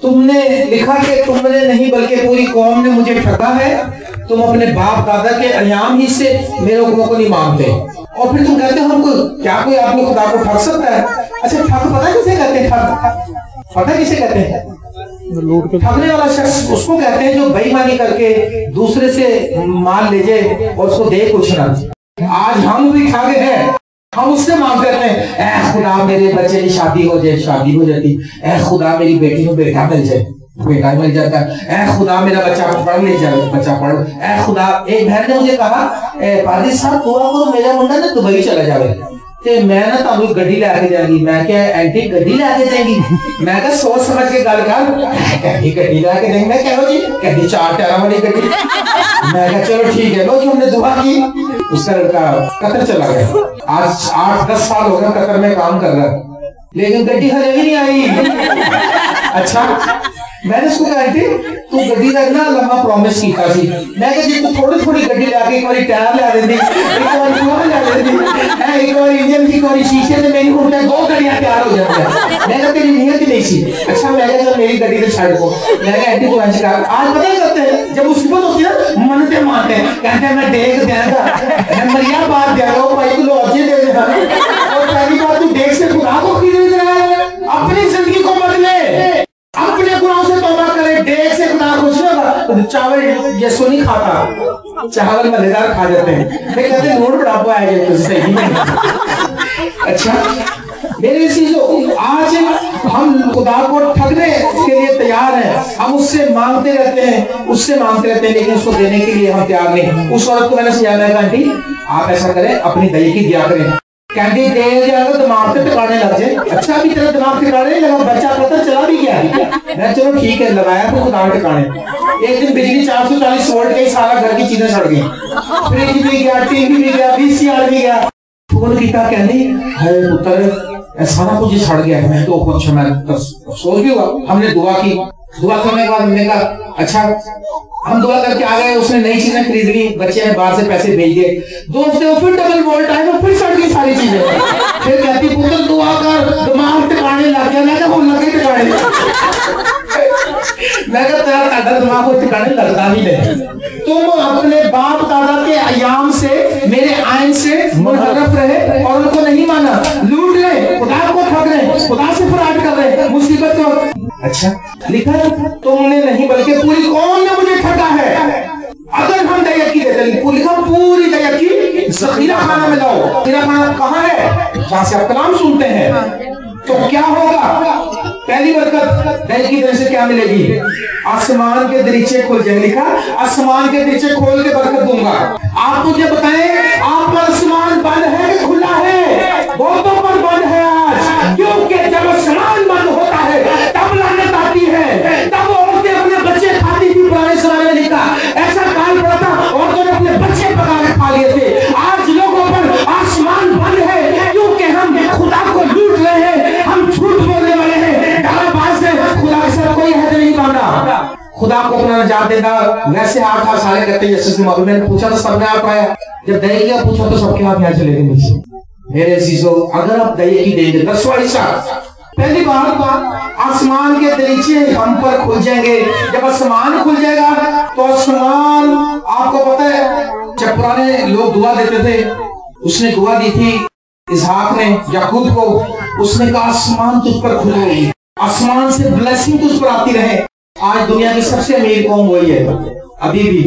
तुमने लिखा कि तुमने नहीं बल्कि पूरी कौम ने मुझे ठगा है। तुम अपने बाप दादा के अयाम ही से मेरे हुक्मों को नहीं मानते, और फिर तुम कहते हो हमको, क्या कोई आदमी खुदा को ठग सकता है? अच्छा, ठग पता किसे कहते हैं? ठग पता किसे कहते हैं? ठगने वाला शख्स उसको कहते हैं जो बेईमानी करके दूसरे से माल ले जाए और उसको दे कुछ ना। आज हम भी ठगे हैं, हम उससे मांग करते हैं, ऐ खुदा मेरे बच्चे की शादी हो जाए, शादी हो जाती। ऐ खुदा मेरी बेटी को बेटा मिल जाए, बेटा मिल जाता। ऐ खुदा मेरा बच्चा पढ़ ले जाए, बच्चा पढ़। ऐ खुदा, एक बहन ने मुझे कहा, पादी साहब तो मेरा मुंडा ना दुबई चला जाए ते मैं ना तानू गड्डी लेके जाएगी। मैं क्या एंटी गड्डी लेके जाएगी? मैं क्या सोच समझ के गल कर, गड्डी लेके जाएंगे। मैं कह लो जी गड्डी 4 टायरों वाली गड्डी। मैं क्या चलो ठीक है, लो जी हमने दुआ की। उसका लड़का कतर चला गया, आज 8-10 साल हो गए कतर में काम कर रहा है, लेकिन गड्डी हले भी नहीं आई। अच्छा, मैंने उसको कहा थी तू गड्डी का ना लंबा प्रॉमिस किया थी। मैं कहा जी तू थोड़ी थोड़ी गड्डी लाके एक बार टायर ला देती, एक बार कुआं ला देती, एक बार इंजन की कोई शीशे से मेरी उठा 2 गाड़ियां तैयार हो जाती। मैं कहा तेरी नीयत ही नहीं थी। अच्छा, मैं कहा मेरी गड्डी तो छाड़ को। मैं कहा एंटी तू अंश कर। आज पता ही करते हैं जब मुसीबत होती है ना, मनते मारते हैं, कहते हैं मैं डेग देगा, मैं मरिया बात दे रहा हूँ, भाई तू लॉजी दे देगा। और पहली बार तू डेग से खुदा को खरीद रहा है। अपनी जिंदगी को बदले, अपने गुनाहों से तौबा करे। डेग से खुदा खुश होगा। चावल यीशु नहीं खाता, चावल मजेदार खा जाते हैं। फिर कहते हैं नोट बुढ़ापा आएगा तुझसे ही नहीं। अच्छा मेरे चीजों, आज हम खुदा को ठगने के लिए तैयार हैं। हम उससे मांगते रहते हैं, उससे मांगते रहते हैं, लेकिन उसको देने के लिए हम तैयार नहीं। उस औरत को मैंने समझाया, आंटी आप ऐसा करें, अपनी दही की दिया करें। कहती तेल जाएगा दिमाग से टिकाने लग जाए। अच्छा भी तेरा दिमाग टिकाने नहीं लगा, बच्चा पता चला भी गया। मैं चलो ठीक है लगाया तो खुदा टिकाने। एक दिन बिजली 440 वोल्ट के सारा घर की चीजें सड़ गई, फ्रिज भी गया, टीवी भी गया, VCR भी गया। फोन किया कहती है पुत्र सारा कुछ सड़ गया। मैं तो कुछ मैं सोच भी हुआ। हमने दुआ की, दुआ करने के बाद हमने कहा अच्छा हम दुआ करके आ गए। उसने नई चीजें खरीद ली, बच्चे ने बाहर से पैसे भेज दिए। 2 हफ्ते वो फिर डबल वोल्ट आए, वो फिर सड़ गई सारी चीजें। फिर कहती पुत्र दुआ कर दिमाग टिकाने लग गया। मैं क्या वो लगे टिकाने मैं तेरा दिमाग को टिकाने लगता ही नहीं। तुम अपने बाप दादा के अयाम से मेरे आयन से मुनहरफ रहे और उनको नहीं माना, लूट रहे, खुदा को ठग रहे, खुदा से फ्रॉड कर रहे मुसीबत के वक्त। अच्छा लिखा है तुमने नहीं बल्कि पूरी कौम ने मुझे ठगा है। अगर हम दयकी देते लिखा पूरी दयकी जखीरा खाना में लाओ। जखीरा खाना कहाँ है? जहां से आप कलाम सुनते हैं। तो क्या होगा? पहली बरकत दयकी देने से क्या मिलेगी? आसमान के दरीचे खुल जाएंगे। लिखा आसमान के दरीचे खोल के बरकत दूंगा। आप मुझे बताएं आप पर आसमान बंद है कि खुला है? बहुतों पर बंद है आज, क्योंकि जब आसमान बंद होता है तब लानत आती है। तब औरतें अपने बच्चे खाती थी। पुराने समय में लिखा ऐसा काल पड़ा था औरतों ने अपने बच्चे पका के खा लिए थे। आज लोगों पर आसमान बंद है क्योंकि हम खुदा को लूट रहे हैं, हम झूठ बोलने वाले हैं, डालाबाज है। खुदा के साथ कोई हद नहीं बांधा। खुदा को अपना नजात देना वैसे हाथ हाथ सारे करते हैं। यीशु से मैंने पूछा तो सबने आप आया, जब दही का पूछा तो सबके हाथ यहाँ चले गए नीचे। मेरे अजीजों अगर आप दही की देंगे 10वां हिस्सा, पहली बात आसमान के दरीचे हम पर खुल जाएंगे। जब आसमान खुल जाएगा तो आसमान आपको पता है जब पुराने लोग दुआ देते थे, उसने दुआ दी थी इसहाक ने याकूब को, उसने कहा आसमान तुझ पर खुला है, आसमान से ब्लेसिंग तुझ पर आती रहे। आज दुनिया की सबसे अमीर कौम वही है। अभी भी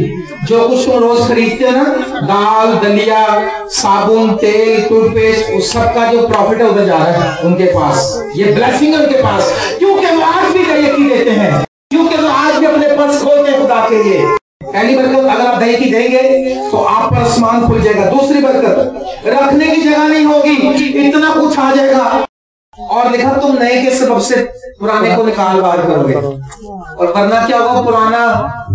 जो कुछ तुम रोज खरीदते हो ना, दाल दलिया साबुन तेल टूथपेस्ट, उस सब का जो प्रॉफिट है उधर जा रहा है उनके पास। ये ब्लेसिंग है उनके पास, क्योंकि वो आज भी दयकी देते हैं, क्योंकि वो आज भी अपने पर्स खोलते हैं खुदा के लिए। पहली बरकत अगर आप दयकी देंगे तो आप पर आसमान खुल जाएगा। दूसरी बरकत रखने की जगह नहीं होगी, इतना कुछ आ जाएगा। और लिखा तुम नए के सबब से पुराने को निकाल बाहर करोगे। और वरना क्या होगा? पुराना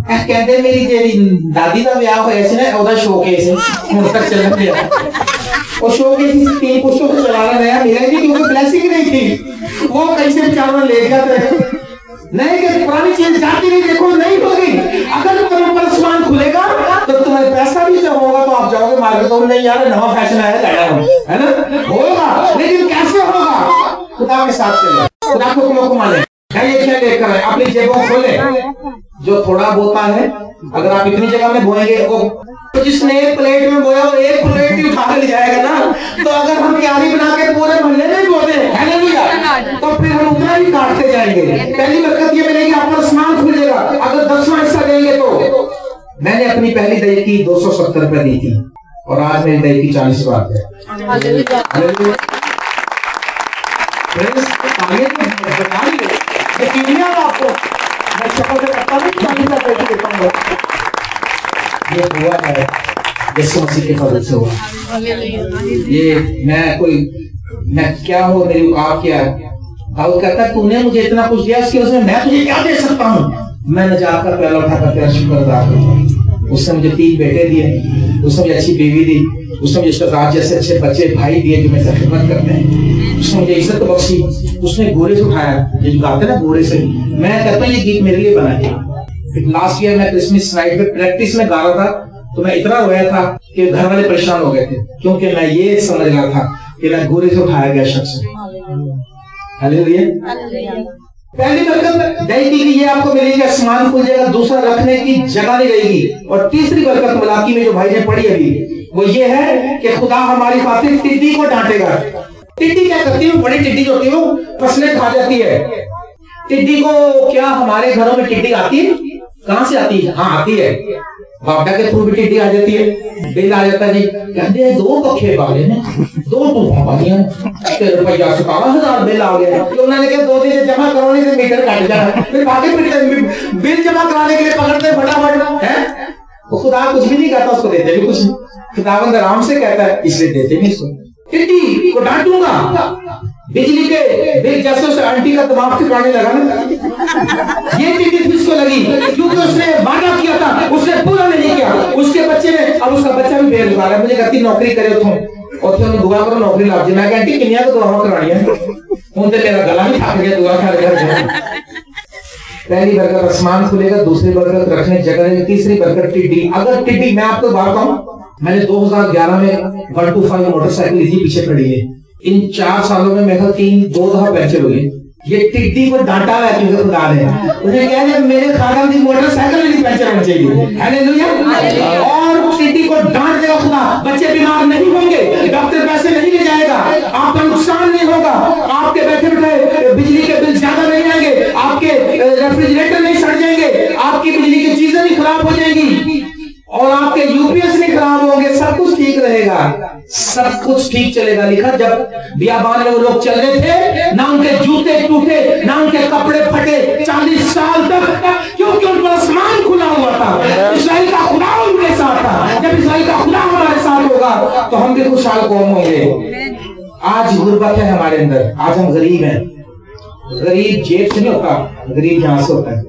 कहते मेरी तेरी दादी का ब्याह हो ऐसे ना ओदा शोकेस तक चल गया और शोकेस 3 पुष्टों से चलाना नया मिला नहीं क्योंकि ब्लेसिंग नहीं थी। वो कैसे बेचारों ले जाते नहीं कि पुरानी चीज जाती नहीं। देखो नहीं होगी। अगर तुम्हारे पर आसमान खुलेगा तो तुम्हारे पैसा भी जब होगा तो आप जाओगे मार्केट तो नहीं यार नवा फैशन आया है ना, होगा। लेकिन कैसे होगा? खुदा के साथ चले, खुदा को लोग माने। ये क्या लेकर आए? अपनी जेबों खोले, जो थोड़ा बोता है अगर आप इतनी जगह में बोएंगे तो जिसने एक प्लेट में बोया वो एक प्लेट ही उठा कर ले जाएगा ना। तो अगर हम क्यारी बना के पूरे मोहल्ले में बोते हैं तो फिर हम उतना ही काटते जाएंगे। पहली बरकत ये मिलेगी आप पर आसमान खुलेगा अगर 10वां हिस्सा देंगे तो। मैंने अपनी पहली दही की 270 रुपए दी थी और आज मेरी दही की 40 बात है। आपको मैं शक्ल से करता नहीं 40 देता हूँ। ये हुआ है यीशु मसीह के फजल से हुआ। ये मैं क्या हूँ, मेरी औकात क्या है? दाऊद कहता है तूने मुझे इतना कुछ दिया, उसकी वजह से मैं तुझे क्या दे सकता हूँ? मैं नजात का प्याला उठाकर तेरा शुक्र अदा करता हूँ। उसने मुझे 3 बेटे दिए, उसने मुझे अच्छी बीवी दी, उसने मुझे शहजाद जैसे अच्छे बच्चे भाई दिए जो मेरे खिदमत करते हैं, उसने मुझे इज्जत बख्शी, उसने घोड़े से उठाया। ये जो गाते ना घोड़े से, मैं कहता हूँ ये गीत मेरे लिए बना है। लास्ट ईयर मैं क्रिसमस नाइट पे प्रैक्टिस में गा रहा था तो मैं इतना रोया था कि घर वाले परेशान हो गए थे, क्योंकि मैं ये समझ रहा था कि मैं घोड़े से उठाया गया शख्स हूं। हालेलुया। पहली बरकत दही की ये आपको मिलेगी, आसमान खुल जाएगा। दूसरा रखने की जगह नहीं रहेगी। और तीसरी बरकत मलाकी में जो भाई ने पढ़ी अभी वो ये है कि खुदा हमारी खातिर टिड्डी को डांटेगा। टिड्डी क्या करती है? बड़ी टिड्डी जो होती है वो फसलें खा जाती है। टिड्डी को क्या हमारे घरों में टिड्डी आती है? कहां से आती है? हाँ आती है, बाबा के थ्रू भी टिड्डी आ जाती है। बिल आ जाता जी, कहते हैं 2 पखे वाले ने 2 टूफानियां रुपया 17,000 बिल आ गया। तो उन्होंने कहा 2 दिन जमा करवाने से मीटर काट जाए, फिर बाकी बिल जमा कराने के लिए पकड़ते फटाफट है। वो खुदा कुछ भी नहीं कहता, उसको देते भी कुछ नहीं। खुदावंद आराम से कहता है इसलिए देते नहीं इसको। टिड्डी को डांटूंगा, बिजली के बिल जैसे उसे आंटी का दिमाग ठिकाने लगा ना, ये टिड्डी किसको लगी? क्योंकि उसने वादा किया था, उसने पूरा नहीं किया। उसके बच्चे ने, अब उसका बच्चा भी बेरोजगार है, मुझे कहती नौकरी करे और फिर दुआ करो नौकरी लाभ जी। मैं कहती किनिया को दुआ करानी है, हूं तो मेरा गला भी थक गया दुआ कर। पहली बरकत आसमान खुलेगा, दूसरी बरकत रखने जगह है, तीसरी बरकत टिड्डी। अगर टिड्डी, मैं आपको बात कहूं, मैंने 2011 में 125 मोटरसाइकिल इसी पीछे खड़ी है। इन 4 सालों में मेरे 2 दफा पंचर हुई। ये टिड्डी को डांटा है क्योंकि खुदा ने उन्हें कह दिया मेरे खादम की मोटरसाइकिल नहीं पंचर होनी चाहिए। हालेलुया। और टिड्डी को डांट देगा खुदा, बच्चे बीमार नहीं होंगे, डॉक्टर पैसे नहीं ले जाएगा, आपका नुकसान नहीं होगा, आपके बैठे बैठे बिजली के बिल ज्यादा नहीं आएंगे, आपके रेफ्रिजरेटर नहीं सड़ जाएंगे, आपकी बिजली की चीजें नहीं खराब हो जाएंगी और आपके यूपीएस नहीं खराब होंगे, सब कुछ ठीक रहेगा, सब कुछ ठीक चलेगा। लिखा जब बियाबान में वो लोग चल रहे थे, ना उनके जूते टूटे, ना उनके कपड़े फटे 40 साल तक, क्योंकि उन पर आसमान खुला हुआ था। इस्राएल का खुदा उनके साथ था। जब इस्राएल का खुदा हमारे साथ होगा तो हम भी खुशहाल कौम होंगे। आज गुर्बत है हमारे अंदर, आज हम गरीब हैं। गरीब जेब से नहीं होता, गरीब जहां से होता है।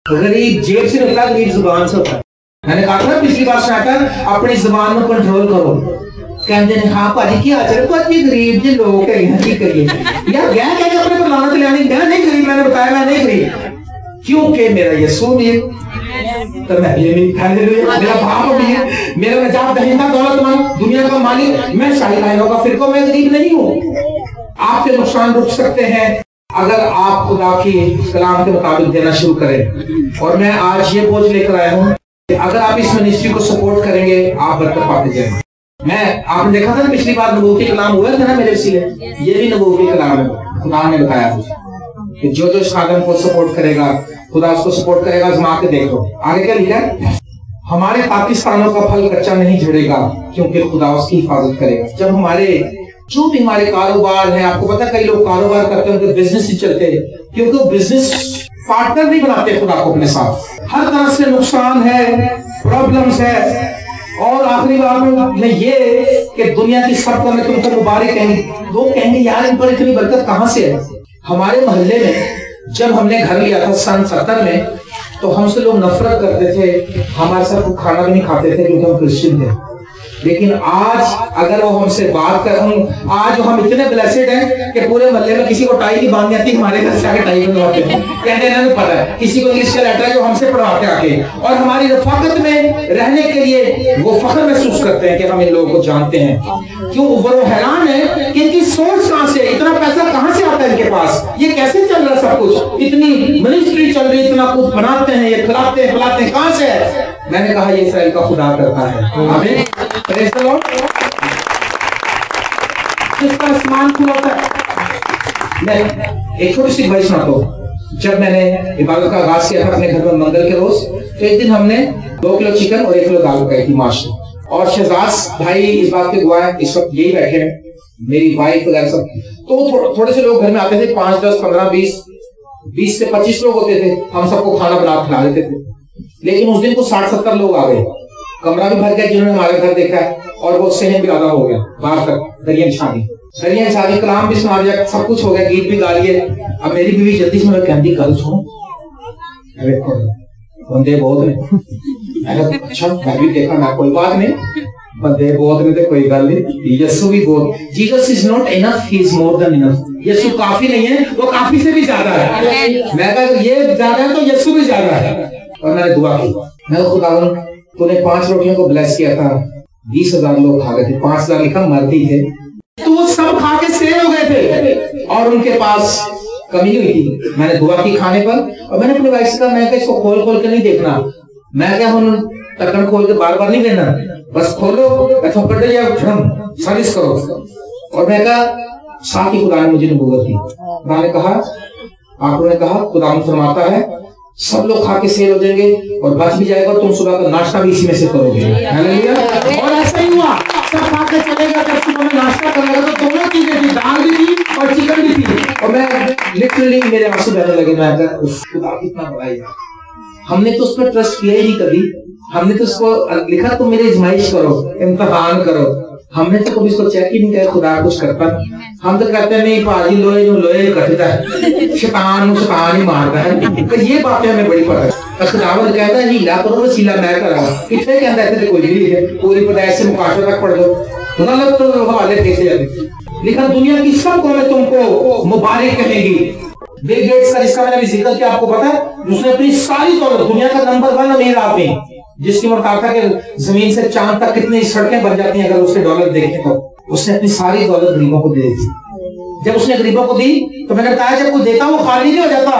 गरीब जेब से नहीं होता, गरीब जुबान से होता है। मैंने कहा था पिछली बार स्टार्टर, अपनी जुबान में कंट्रोल करो। कहते हैं हाँ भाजी की आचरण को अच्छी गरीब जी लोग है, करिए यार गया क्या अपने को लाना चलाने गया नहीं गरीब, मैंने बताया मैं नहीं गरीब, क्योंकि मेरा यीशु भी है, तो मैं ये नहीं मेरा बाप भी है, मेरा नजात दहिंदा दौलतमंद दुनिया का मालिक, मैं शाही लाइनों का फिर को मैं गरीब नहीं हूँ। आपके नुकसान रुक सकते हैं अगर आप खुदा की कलाम के मुताबिक देना शुरू करें। और मैं आज ये बोझ लेकर आया हूँ, अगर आप इस मिनिस्ट्री को सपोर्ट करेंगे आप बरकत पाते जाएंगे। मैं आपने देखा था पिछली बार नबूवती कलाम हुआ था ना मेरे वसीले, ये भी नबूवती कलाम है। खुदा ने बताया कि जो जो इस आदम को सपोर्ट करेगा खुदा उसको सपोर्ट करेगा। आजमा के देखो आगे क्या लिखा है, हमारे पाकिस्तानों का फल कच्चा नहीं झड़ेगा क्योंकि खुदा उसकी हिफाजत करेगा। जब हमारे जो भी हमारे कारोबार है, आपको पता कई लोग कारोबार करते हैं उनके बिजनेस ही चलते हैं क्योंकि वो बिजनेस पार्टनर नहीं बनाते खुदा को अपने साथ। हर तरह से नुकसान है, प्रॉब्लम्स है। और आखिरी बात में ये कि दुनिया की सब में तुमको मुबारक कहेंगे, लोग कहेंगे यार इन पर इतनी बरकत कहां से है। हमारे मोहल्ले में जब हमने घर लिया था सन 70 में, तो हमसे लोग नफरत करते थे, हमारे साथ खाना भी नहीं खाते थे क्योंकि हम क्रिश्चियन थे। लेकिन आज अगर वो हमसे बात कर, आज हम इतने ब्लेसेड हैं कि पूरे मोहल्ले में किसी को टाई नहीं बांधनी आती, हमारे घर से आके टाई बनवाते हैं, कहते हैं इन्हें पता है। किसी को इंग्लिश का लेटर है जो हमसे पढ़वाते आके, और हमारी रफाकत में रहने के लिए वो फख्र महसूस करते हैं कि हम इन लोगों को जानते हैं। क्यों वो हैरान है कि इनकी सोच कहां से, इतना पैसा कहां से आता है इनके पास, ये कैसे चल रहा है सब कुछ, इतनी मिनिस्ट्री चल रही, इतना कुछ बनाते हैं, ये खिलाते हैं खिलाते हैं, कहां से है। मैंने कहा ये इस्राएल का खुदा करता है। आमीन। Praise the Lord. किसका आसमान खुला होता है। मैं एक छोटी सी बात सुनाता हूं। जब मैंने इबादत का आगाज किया था अपने घर में मंगल के रोज, तो एक दिन हमने 2 किलो चिकन और 1 किलो दाल पकाई थी माशाअल्लाह। और शहजाद भाई इस बात के गवाह हैं, इस वक्त यही बैठे हैं, मेरी वाइफ वगैरह सब। तो थोड़े से लोग घर में आते थे, 5, 10, 15, 20 से 25 लोग होते थे। हम सबको खाना बना खिला देते थे। लेकिन उस दिन को 60-70 लोग आ गए, कमरा भी भर गया जिन्होंने हमारे घर देखा है, और वो सहन भी ज्यादा हो गया बाहर तक। दरिया शादी कलाम भी सुना दिया, सब कुछ हो गया, गीत भी गा लिए। अब मेरी बीवी जल्दी से मैं कहती कल सुनो, बंदे बहुत ने। अच्छा मैं भी देखा, मैं कोई बात नहीं, बंदे बहुत ने तो कोई गल नहीं, यीशु भी बहुत। Jesus is not enough, he is more than enough. यीशु काफी नहीं है, वो काफी से भी ज्यादा है। मैं कहा ये ज्यादा है तो यीशु भी ज्यादा है। और मैंने दुआ की, मैं खुदा तूने 5 रोटियों को ब्लेस किया था, 20,000 लोग खा गए थे, 5,000 लिखा मरती थे, तो वो सब खा के सेव हो गए थे और उनके पास कमी हुई थी। मैंने दुआ की खाने पर, और मैंने अपनी वाइफ से कहा मैं इसको खोल खोल के नहीं देखना, मैं क्या हम ढक्कन खोल के बार बार नहीं देना, बस खोलो थप्पड़ या सर्विस करो। और मैं कहा साथ ही खुदा ने मुझे नबूवत दी। खुदा ने कहा, आपने कहा खुदा फरमाता है सब लोग खा के सेल हो जाएंगे और बच भी जाएगा, तुम सुबह का नाश्ता भी इसी में से करोगे। हालेलुया। और ऐसा ही हुआ, सब खा के चलेगा। जब सुबह में नाश्ता करेगा तो दोनों चीजें थी, दाल भी थी और चिकन भी थी। और मैं लिटरली मेरे आंसू बहने लगे। मैं खुदा कितना बड़ा है, हमने तो उस पर ट्रस्ट किया ही नहीं कभी। हमने तो उसको लिखा तुम मेरी आजमाइश करो, इम्तिहान करो, हमने तो कभी इसको चेक ही नहीं किया, खुदा कुछ करता नहीं। हम तो कहते हैं नहीं भाजी लोहे जो लोहे कटता है, शैतान ही मारता है। तो ये बातें हमें बड़ी पता है। खुदावंद कहता है हीला करो वसीला मैं करांगा, कितने कहता है कोई नहीं है, पूरी पैदाइश से मुकाशरा तक पढ़ लो, गलत तो हवाले देखे जाते। लेकिन दुनिया की सब कौमें तुमको मुबारक कहेगी। बिल गेट्स का जिसका मैंने भी जिक्र किया, आपको पता है, उसने अपनी सारी दौलत, दुनिया का नंबर 1 अमीर आदमी, जिसकी मुताबिक है कि जमीन से चांद तक कितनी सड़कें बन जाती हैं अगर उसके डॉलर देखें तो, उसने अपनी सारी दौलत गरीबों को दे दी। जब उसने गरीबों को दी तो मैंने बताया जब कोई देता वो खाली नहीं हो जाता,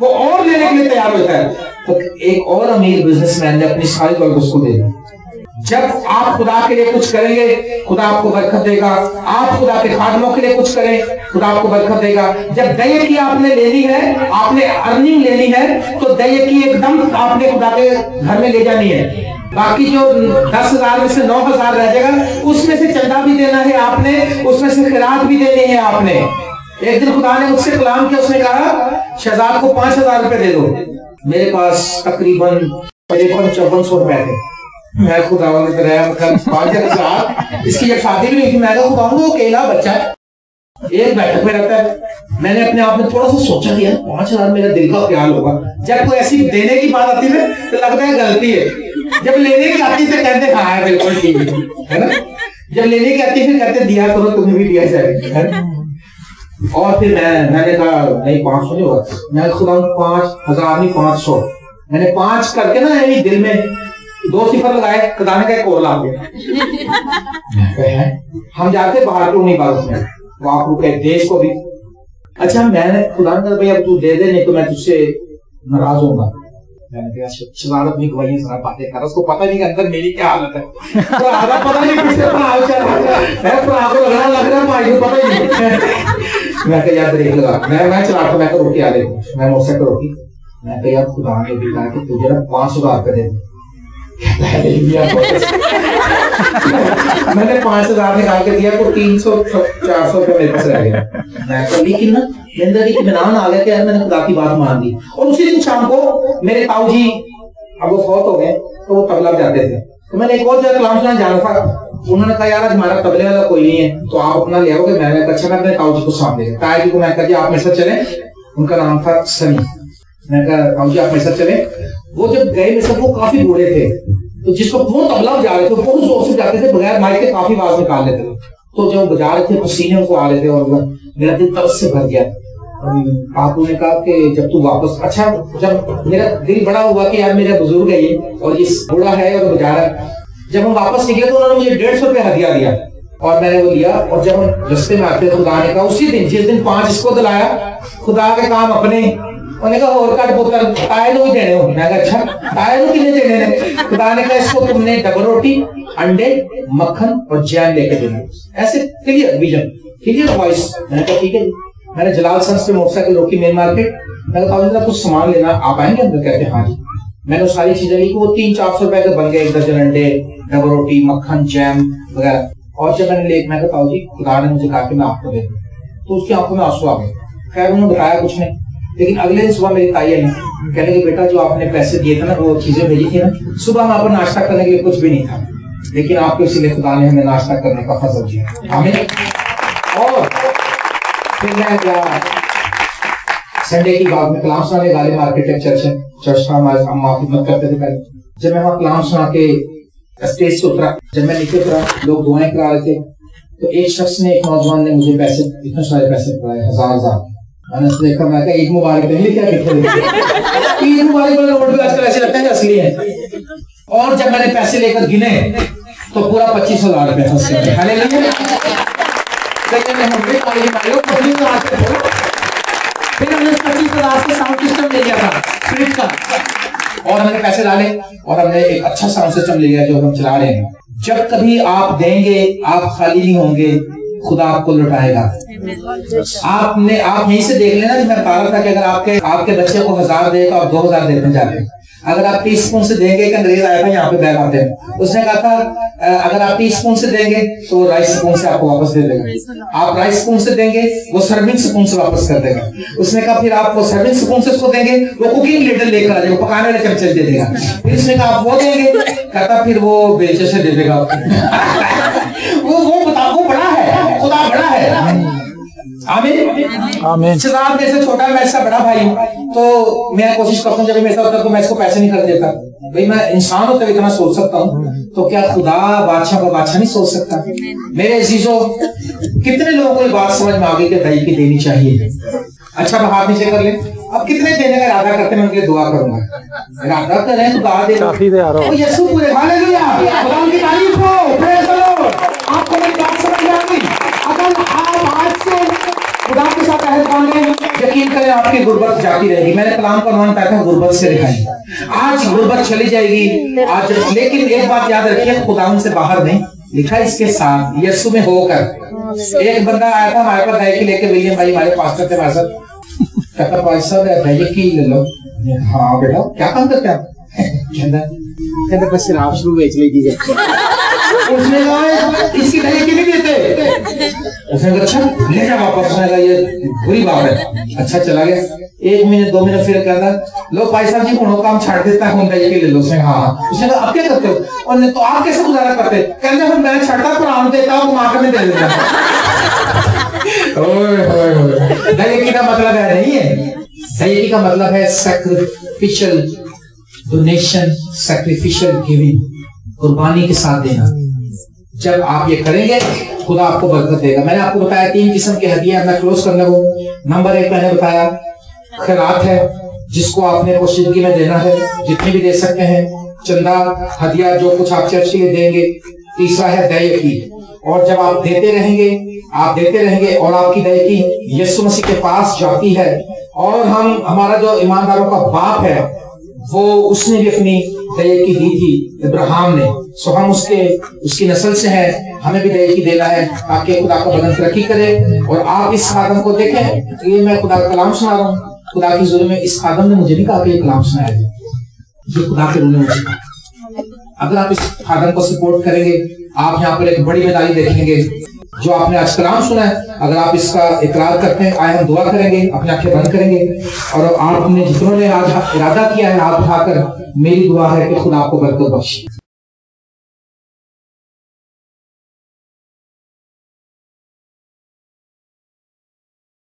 वो और लेने के लिए तैयार होता है। तो एक और अमीर बिजनेसमैन ने अपनी सारी दौलत उसको दे दी। जब आप खुदा के लिए कुछ करेंगे खुदा आपको बरकत देगा, आप खुदा के खादमों के लिए कुछ करें खुदा आपको बरकत देगा। जब दया की आपने लेनी है, आपने अर्निंग लेनी है, तो दया की एकदम आपने खुदा के घर में ले जानी है। बाकी जो 10,000 में से 9,000 रह जाएगा, उसमें से चंदा भी देना है आपने, उसमें से खिरात भी देनी है आपने। एक दिन खुदा ने मुझसे कलाम किया, उसने कहा शहजाद को 5,000 रुपए दे दो। मेरे पास तकरीबन 53-54 रुपए थे। मैं खुदा ने कराया, मतलब 5,000। इसकी जब शादी भी नहीं थी, मैं खुदा वो अकेला बच्चा है, एक बैठक में रहता है। मैंने अपने आप में थोड़ा सा सोचा कि 5,000 मेरा दिल का ख्याल होगा। जब कोई ऐसी देने की बात आती है तो लगता है गलती है, जब लेने की आती तो कहते हाँ बिल्कुल ठीक है ना। जब लेने की आती फिर कहते दिया करो, तुम्हें भी दिया जाएगा। और फिर मैंने कहा नहीं 500 नहीं होगा, मैं खुदा 5,000 नहीं 500। मैंने 5 करके ना यही दिल में 2 सिफर लगाए, खुदा ने कहा और ला गया। हम जाते बाहर क्यों नहीं बात में, वो आप लोग देश को भी। अच्छा मैंने खुदा ने कहा भाई अब तू दे दे, नहीं तो मैं तुझसे नाराज होऊंगा। मैंने कहा शहजाद अपनी गवाही सारा बातें कर, उसको पता नहीं कि अंदर मेरी क्या हालत है, तो आधा पता नहीं किससे हाल चल रहा है, आपको लगना लग रहा है भाई को पता ही नहीं। मैं कहा यार ब्रेक लगा, मैं चलाता, मैं रोटी आ रही, मैं मोटरसाइकिल रोकी। मैं कहा यार खुदा ने भी कहा कि तुझे ना 5,000 रुपए दे। मैंने 5,000 निकाल के दिया, को 300-400 रुपए मेरे पास रह गया। मैं कहा लेकिन ना अंदर एक इत्मीनान आ गया कि यार मैंने खुदा की बात मान दी। और उसी दिन शाम को मेरे ताऊ जी, अब वो फौत हो गए, तो वो तबला बजाते थे, तो मैंने एक और जगह कलाम सुनाने जाना था। उन्होंने कहा यार हमारा तबले वाला कोई नहीं है, तो आप अपना ले आओगे। मैंने कहा अच्छा, मैं अपने ताऊ जी को साथ ले गया। ताऊ जी को मैं कहा आप मेरे साथ चले, उनका नाम था सनी। मैं कहा ताऊ जी आप मेरे साथ चले। वो जब गए मेरे साथ, वो काफी बूढ़े थे, तो जिसको वो तबला बजा रहे थे बहुत जोर से जाते थे, बगैर माइक के काफी आवाज निकाल लेते थे। तो जब बजा रहे थे पसीने उनको आ रहे थे और मेरा दिल तरस से भर गया। आपू ने कहा कि जब तू वापस, अच्छा जब मेरा दिल बड़ा हुआ कि यार मेरा बुजुर्ग है ये और ये बूढ़ा है और बजा रहा है, जब हम वापस निकले तो उन्होंने मुझे 150 रुपये हदिया दिया और मैंने वो लिया। और जब हम रस्ते में आते खुदा ने कहा उसी दिन जिस दिन 5 इसको दिलाया, खुदा के काम अपने, उन्होंने कहा और कट पुत्र ताए को देने हो। मैं कहा अच्छा ताए को कितने देने ने? खुदा ने कहा इसको तुमने डबल रोटी, अंडे, मक्खन और जैम लेके देना। ऐसे क्लियर विजन, क्लियर वॉइस। मैंने कहा ठीक है। मैंने जलाल सन्स पे मोटरसाइकिल रोकी मेन मार्केट। मैंने कहा कुछ सामान लेना, आप आएंगे अंदर? कहते हाँ जी। मैंने वो सारी चीजें ली, वो 300-400 रुपए के बन गए, 1 दर्जन अंडे, डबल रोटी, मक्खन, जैम वगैरह। और जब मैंने ले, मैं कहा ताऊ जी खुदा ने मुझे कहा कि मैं आपको दे दूं, तो उसकी आंखों में आंसू आ गए। खैर उन्होंने बताया कुछ नहीं, लेकिन अगले दिन सुबह मेरी ताई आई, कहने की बेटा जो आपने पैसे दिए थे ना, वो चीजें भेजी थी ना, सुबह हमारे पर नाश्ता करने के लिए कुछ भी नहीं था, लेकिन आपके इसीलिए खुदा ने हमें नाश्ता करने का फजल दिया। आमीन। और फिर मैं गया संडे की बात में कलाम सुनाने गाली मार्केट एक चर्च था, हम खिदमत करते थे पहले। जब मैं वहां कलाम सुना के स्टेज से उतरा, जब मैं नीचे उतरा, लोग दुआएं करा रहे थे, तो एक शख्स ने, एक नौजवान ने मुझे पैसे, इतने सारे पैसे पकड़ाए, 1000। मैंने देखा, मैं कहा ईद मुबारक है, क्या कितने ईद मुबारक वाले रोड पे आजकल ऐसे लगता है असली है। और जब मैंने पैसे लेकर गिने तो पूरा 25,000 रुपए फंसे। फिर हमने 25,000 के साउंड सिस्टम ले लिया था फ्लिप का, और हमने पैसे डाले और हमने एक अच्छा साउंड सिस्टम ले लिया जो हम चला रहे हैं। जब कभी आप देंगे, आप खाली नहीं होंगे, खुदा आपको लुटाएगा। आप यहीं से देख लेना, मैं बता रहा था कि अगर आपके बच्चे को 1000 देगा और 2000 देने जाते हैं। अगर आप टीस्पून से देंगे, एक अंग्रेज आया था यहाँ पे बैग आते हैं, उसने कहा था अगर आप टीस्पून से देंगे तो राइस स्पून से आपको वापस दे देगा, आप राइस स्पून से देंगे वो सर्विंग स्पून से वापस कर देगा। उसने कहा फिर आप वो सर्विंग स्पून से उसको देंगे, वो कुकिंग लीडर लेकर आ जाएगा, पकाने वाले चमचे दे देगा। फिर उसने कहा आप वो देंगे, कहता फिर वो बेलचे से दे देगा। वो आमीन आमीन। शहजाद मेरे से छोटा है, मैं इसका बड़ा भाई हूँ, तो मैं कोशिश करता हूँ जब मेरे साथ होता है तो मैं इसको पैसे नहीं कर देता। भाई मैं इंसान होते हुए इतना सोच सकता हूँ, तो क्या खुदा बादशाह का बादशाह नहीं सोच सकता? मेरे अजीजों, कितने लोगों को ये बात समझ में आ गई कि दही की देनी चाहिए? अच्छा, अब हाथ नीचे कर ले। अब कितने देने का इरादा करते हैं, मैं उनके लिए दुआ करूंगा। इरादा करें तो दुआ दे। यीशु पूरे, हालेलुया, खुदा की तारीफ हो, प्रेज़ द लॉर्ड। आपको मेरी बात समझ में आ गई? अगर आप आज से खुदा के साथ अहद बांधे, यकीन करें आपकी गुर्बत जाती रहेगी। मैंने कलाम का नाम पाया था, गुर्बत से रिहाई। आज गुर्बत चली जाएगी आज, लेकिन एक बात याद रखिए, खुदा उनसे बाहर नहीं, लिखा इसके साथ यीशु में होकर। एक बंदा आया था हमारे पास दही की लेके, विलियम भाई हमारे पास्टर थे हमारे साथ, कहता भाई साहब दही की ले लो। हाँ बेटा, क्या काम करते हैं आप? कहता बस शराब शुरू बेच लीजिए। उसने कहा इसकी दही की नहीं देते। उसने कहा अच्छा ले जा वापस। उसने कहा ये बुरी बात है। अच्छा चला गया। 1 मिनट 2 मिनट फिर कहता लो भाई साहब जी कोनो काम छाड़ देता है, दही के ले लो। उसने हाँ। उसने कहा अब क्या करते हो? और तो आप कैसे गुजारा करते? कहते हम मैं छाड़ता कुरान देता हूँ, माँ में दे देता। दही का मतलब है नहीं है, दही का मतलब है सैक्रिफिशियल डोनेशन, सैक्रिफिशियल गिविंग, कुर्बानी के साथ देना। जब आप ये करेंगे खुदा आपको बरकत देगा। मैंने आपको बताया 3 किस्म की हदिया, मैं क्लोज करने को। नंबर 1 मैंने बताया खैरात है, जिसको आपने पोशीदगी में देना है, जितने भी दे सकते हैं, चंदा, हदिया, जो कुछ आप चर्च के लिए देंगे। तीसरा है दया की, और जब आप देते रहेंगे और आपकी दया की यीशु मसीह के पास जाती है, और हमारा जो ईमानदारों का बाप है वो उसने भी अपनी दया की दी थी इब्राहिम ने। सो हम उसकी नस्ल से हैं, हमें भी दया की देना है ताकि खुदा का बदन तरक्की करे। और आप इस खादम को देखें, तो ये मैं खुदा का कलाम सुना रहा हूँ। खुदा की ज़रूरत में इस खादम ने मुझे नहीं कहा कि ये कलाम सुनाया जाए, ये खुदा के रूह ने मुझे कहा। अगर आप इस खादम को सपोर्ट करेंगे, आप यहाँ पर एक बड़ी मेदानी देखेंगे। जो आपने आज कलाम सुना है, अगर आप इसका इकरार करते हैं, आए हम दुआ करेंगे, अपनी आंखें बंद करेंगे, और आपने जितनों ने आज इरादा किया है हाथ उठाकर, मेरी दुआ है कि खुदा आपको बरकत बख्शे।